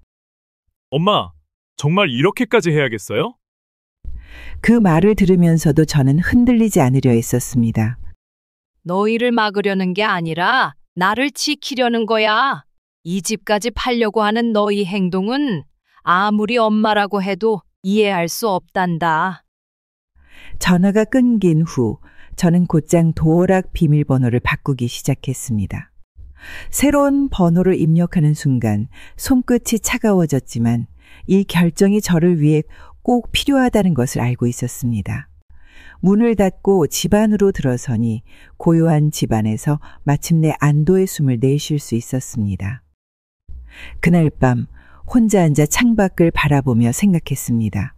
엄마, 정말 이렇게까지 해야겠어요? 그 말을 들으면서도 저는 흔들리지 않으려 했었습니다. 너희를 막으려는 게 아니라 나를 지키려는 거야. 이 집까지 팔려고 하는 너희 행동은 아무리 엄마라고 해도 이해할 수 없단다. 전화가 끊긴 후 저는 곧장 도어락 비밀번호를 바꾸기 시작했습니다. 새로운 번호를 입력하는 순간 손끝이 차가워졌지만 이 결정이 저를 위해 꼭 필요하다는 것을 알고 있었습니다. 문을 닫고 집 안으로 들어서니 고요한 집 안에서 마침내 안도의 숨을 내쉴 수 있었습니다. 그날 밤 혼자 앉아 창밖을 바라보며 생각했습니다.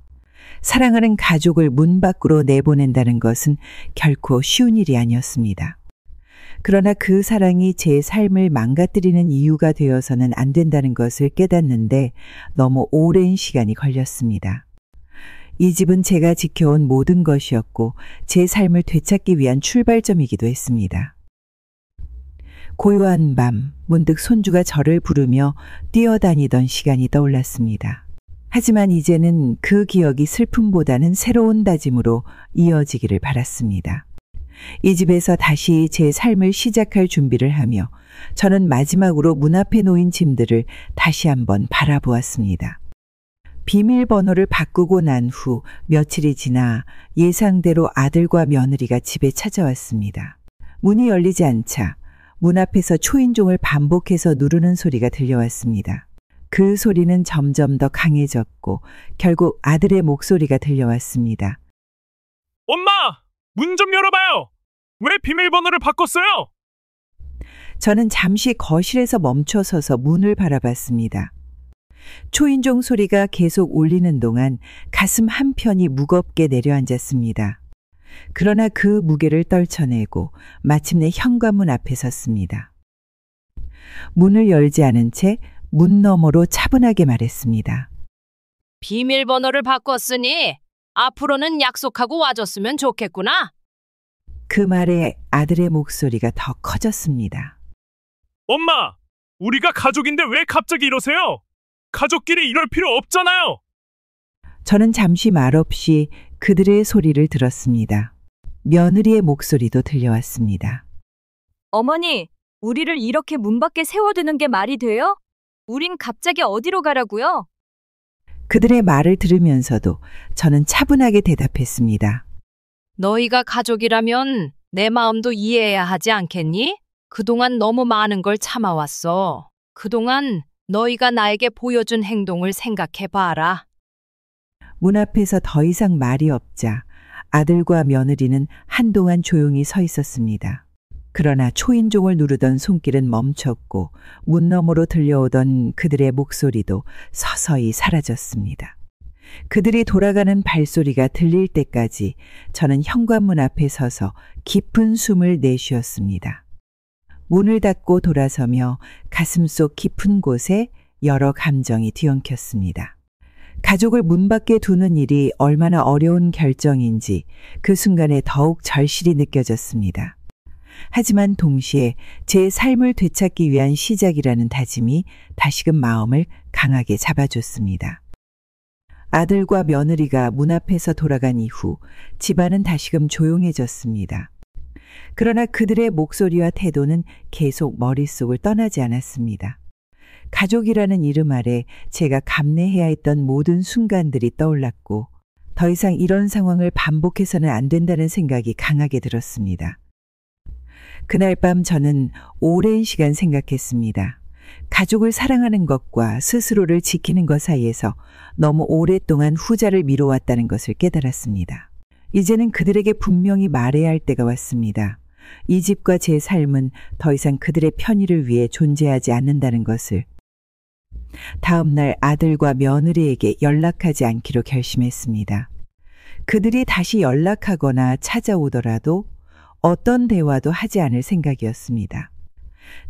사랑하는 가족을 문 밖으로 내보낸다는 것은 결코 쉬운 일이 아니었습니다. 그러나 그 사랑이 제 삶을 망가뜨리는 이유가 되어서는 안 된다는 것을 깨닫는데 너무 오랜 시간이 걸렸습니다. 이 집은 제가 지켜온 모든 것이었고 제 삶을 되찾기 위한 출발점이기도 했습니다. 고요한 밤, 문득 손주가 저를 부르며 뛰어다니던 시간이 떠올랐습니다. 하지만 이제는 그 기억이 슬픔보다는 새로운 다짐으로 이어지기를 바랐습니다. 이 집에서 다시 제 삶을 시작할 준비를 하며 저는 마지막으로 문 앞에 놓인 짐들을 다시 한번 바라보았습니다. 비밀번호를 바꾸고 난 후 며칠이 지나 예상대로 아들과 며느리가 집에 찾아왔습니다. 문이 열리지 않자 문 앞에서 초인종을 반복해서 누르는 소리가 들려왔습니다. 그 소리는 점점 더 강해졌고 결국 아들의 목소리가 들려왔습니다. 엄마! 문 좀 열어봐요! 왜 비밀번호를 바꿨어요? 저는 잠시 거실에서 멈춰서서 문을 바라봤습니다. 초인종 소리가 계속 울리는 동안 가슴 한편이 무겁게 내려앉았습니다. 그러나 그 무게를 떨쳐내고 마침내 현관문 앞에 섰습니다. 문을 열지 않은 채 문 너머로 차분하게 말했습니다. 비밀번호를 바꿨으니 앞으로는 약속하고 와줬으면 좋겠구나. 그 말에 아들의 목소리가 더 커졌습니다. 엄마, 우리가 가족인데 왜 갑자기 이러세요? 가족끼리 이럴 필요 없잖아요. 저는 잠시 말없이 그들의 소리를 들었습니다. 며느리의 목소리도 들려왔습니다. 어머니, 우리를 이렇게 문 밖에 세워두는 게 말이 돼요? 우린 갑자기 어디로 가라고요? 그들의 말을 들으면서도 저는 차분하게 대답했습니다. 너희가 가족이라면 내 마음도 이해해야 하지 않겠니? 그동안 너무 많은 걸 참아왔어. 그동안 너희가 나에게 보여준 행동을 생각해 봐라. 문 앞에서 더 이상 말이 없자 아들과 며느리는 한동안 조용히 서 있었습니다. 그러나 초인종을 누르던 손길은 멈췄고 문 너머로 들려오던 그들의 목소리도 서서히 사라졌습니다. 그들이 돌아가는 발소리가 들릴 때까지 저는 현관문 앞에 서서 깊은 숨을 내쉬었습니다. 문을 닫고 돌아서며 가슴속 깊은 곳에 여러 감정이 뒤엉켰습니다. 가족을 문 밖에 두는 일이 얼마나 어려운 결정인지 그 순간에 더욱 절실히 느껴졌습니다. 하지만 동시에 제 삶을 되찾기 위한 시작이라는 다짐이 다시금 마음을 강하게 잡아줬습니다. 아들과 며느리가 문 앞에서 돌아간 이후 집안은 다시금 조용해졌습니다. 그러나 그들의 목소리와 태도는 계속 머릿속을 떠나지 않았습니다. 가족이라는 이름 아래 제가 감내해야 했던 모든 순간들이 떠올랐고 더 이상 이런 상황을 반복해서는 안 된다는 생각이 강하게 들었습니다. 그날 밤 저는 오랜 시간 생각했습니다. 가족을 사랑하는 것과 스스로를 지키는 것 사이에서 너무 오랫동안 후자를 미뤄왔다는 것을 깨달았습니다. 이제는 그들에게 분명히 말해야 할 때가 왔습니다. 이 집과 제 삶은 더 이상 그들의 편의를 위해 존재하지 않는다는 것을. 다음 날 아들과 며느리에게 연락하지 않기로 결심했습니다. 그들이 다시 연락하거나 찾아오더라도 어떤 대화도 하지 않을 생각이었습니다.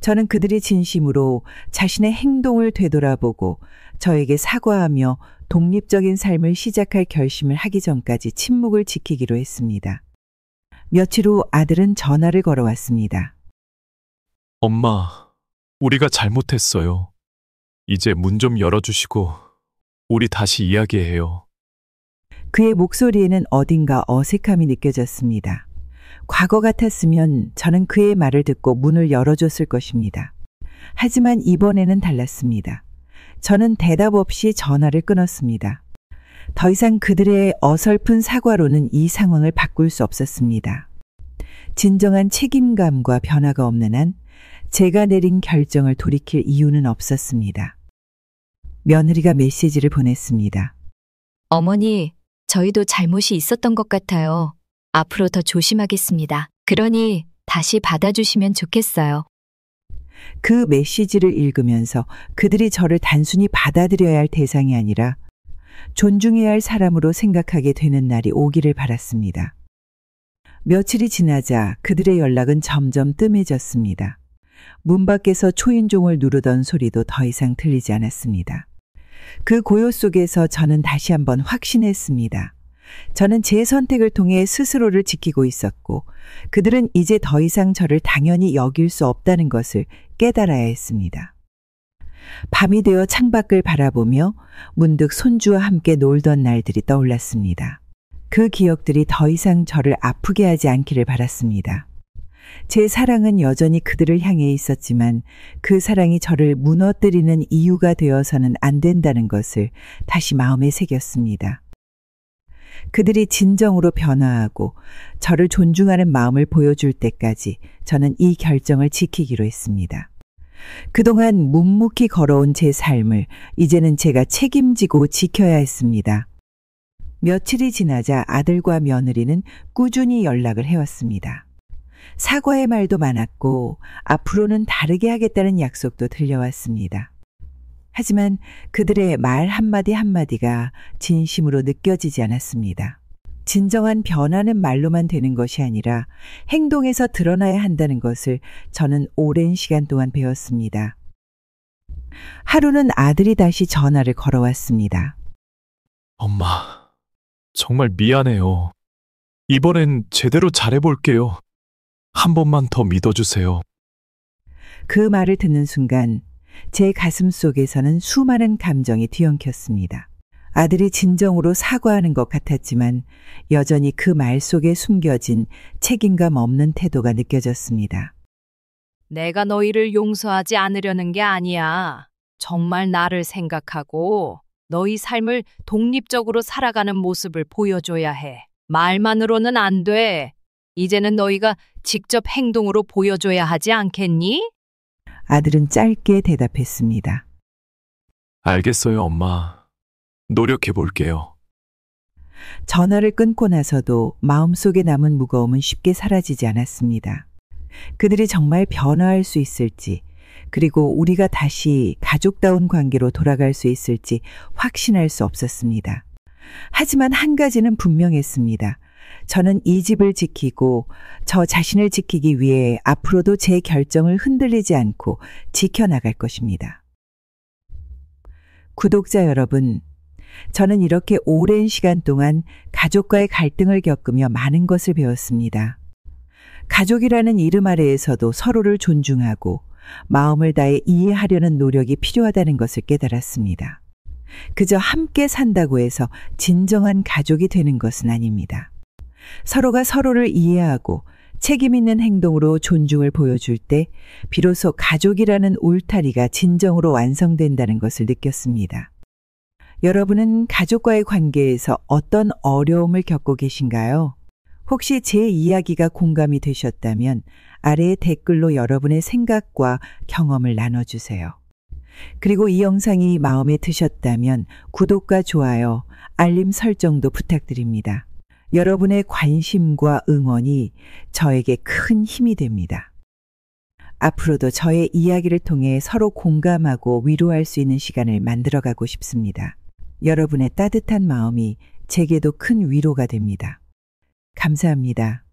저는 그들이 진심으로 자신의 행동을 되돌아보고 저에게 사과하며 독립적인 삶을 시작할 결심을 하기 전까지 침묵을 지키기로 했습니다. 며칠 후 아들은 전화를 걸어왔습니다. 엄마, 우리가 잘못했어요. 이제 문 좀 열어주시고 우리 다시 이야기해요. 그의 목소리에는 어딘가 어색함이 느껴졌습니다. 과거 같았으면 저는 그의 말을 듣고 문을 열어줬을 것입니다. 하지만 이번에는 달랐습니다. 저는 대답 없이 전화를 끊었습니다. 더 이상 그들의 어설픈 사과로는 이 상황을 바꿀 수 없었습니다. 진정한 책임감과 변화가 없는 한 제가 내린 결정을 돌이킬 이유는 없었습니다. 며느리가 메시지를 보냈습니다. 어머니, 저희도 잘못이 있었던 것 같아요. 앞으로 더 조심하겠습니다. 그러니 다시 받아주시면 좋겠어요. 그 메시지를 읽으면서 그들이 저를 단순히 받아들여야 할 대상이 아니라 존중해야 할 사람으로 생각하게 되는 날이 오기를 바랐습니다. 며칠이 지나자 그들의 연락은 점점 뜸해졌습니다. 문 밖에서 초인종을 누르던 소리도 더 이상 들리지 않았습니다. 그 고요 속에서 저는 다시 한번 확신했습니다. 저는 제 선택을 통해 스스로를 지키고 있었고 그들은 이제 더 이상 저를 당연히 여길 수 없다는 것을 깨달아야 했습니다. 밤이 되어 창밖을 바라보며 문득 손주와 함께 놀던 날들이 떠올랐습니다. 그 기억들이 더 이상 저를 아프게 하지 않기를 바랐습니다. 제 사랑은 여전히 그들을 향해 있었지만 그 사랑이 저를 무너뜨리는 이유가 되어서는 안 된다는 것을 다시 마음에 새겼습니다. 그들이 진정으로 변화하고 저를 존중하는 마음을 보여줄 때까지 저는 이 결정을 지키기로 했습니다. 그동안 묵묵히 걸어온 제 삶을 이제는 제가 책임지고 지켜야 했습니다. 며칠이 지나자 아들과 며느리는 꾸준히 연락을 해왔습니다. 사과의 말도 많았고 앞으로는 다르게 하겠다는 약속도 들려왔습니다. 하지만 그들의 말 한마디 한마디가 진심으로 느껴지지 않았습니다. 진정한 변화는 말로만 되는 것이 아니라 행동에서 드러나야 한다는 것을 저는 오랜 시간 동안 배웠습니다. 하루는 아들이 다시 전화를 걸어왔습니다. 엄마, 정말 미안해요. 이번엔 제대로 잘해볼게요. 한 번만 더 믿어주세요. 그 말을 듣는 순간 제 가슴 속에서는 수많은 감정이 뒤엉켰습니다. 아들이 진정으로 사과하는 것 같았지만 여전히 그 말 속에 숨겨진 책임감 없는 태도가 느껴졌습니다. 내가 너희를 용서하지 않으려는 게 아니야. 정말 나를 생각하고 너희 삶을 독립적으로 살아가는 모습을 보여줘야 해. 말만으로는 안 돼. 이제는 너희가 직접 행동으로 보여줘야 하지 않겠니? 아들은 짧게 대답했습니다. 알겠어요, 엄마. 노력해볼게요. 전화를 끊고 나서도 마음속에 남은 무거움은 쉽게 사라지지 않았습니다. 그들이 정말 변화할 수 있을지, 그리고 우리가 다시 가족다운 관계로 돌아갈 수 있을지 확신할 수 없었습니다. 하지만 한 가지는 분명했습니다. 저는 이 집을 지키고 저 자신을 지키기 위해 앞으로도 제 결정을 흔들리지 않고 지켜나갈 것입니다. 구독자 여러분, 저는 이렇게 오랜 시간 동안 가족과의 갈등을 겪으며 많은 것을 배웠습니다. 가족이라는 이름 아래에서도 서로를 존중하고 마음을 다해 이해하려는 노력이 필요하다는 것을 깨달았습니다. 그저 함께 산다고 해서 진정한 가족이 되는 것은 아닙니다. 서로가 서로를 이해하고 책임 있는 행동으로 존중을 보여줄 때 비로소 가족이라는 울타리가 진정으로 완성된다는 것을 느꼈습니다. 여러분은 가족과의 관계에서 어떤 어려움을 겪고 계신가요? 혹시 제 이야기가 공감이 되셨다면 아래의 댓글로 여러분의 생각과 경험을 나눠주세요. 그리고 이 영상이 마음에 드셨다면 구독과 좋아요, 알림 설정도 부탁드립니다. 여러분의 관심과 응원이 저에게 큰 힘이 됩니다. 앞으로도 저의 이야기를 통해 서로 공감하고 위로할 수 있는 시간을 만들어가고 싶습니다. 여러분의 따뜻한 마음이 제게도 큰 위로가 됩니다. 감사합니다.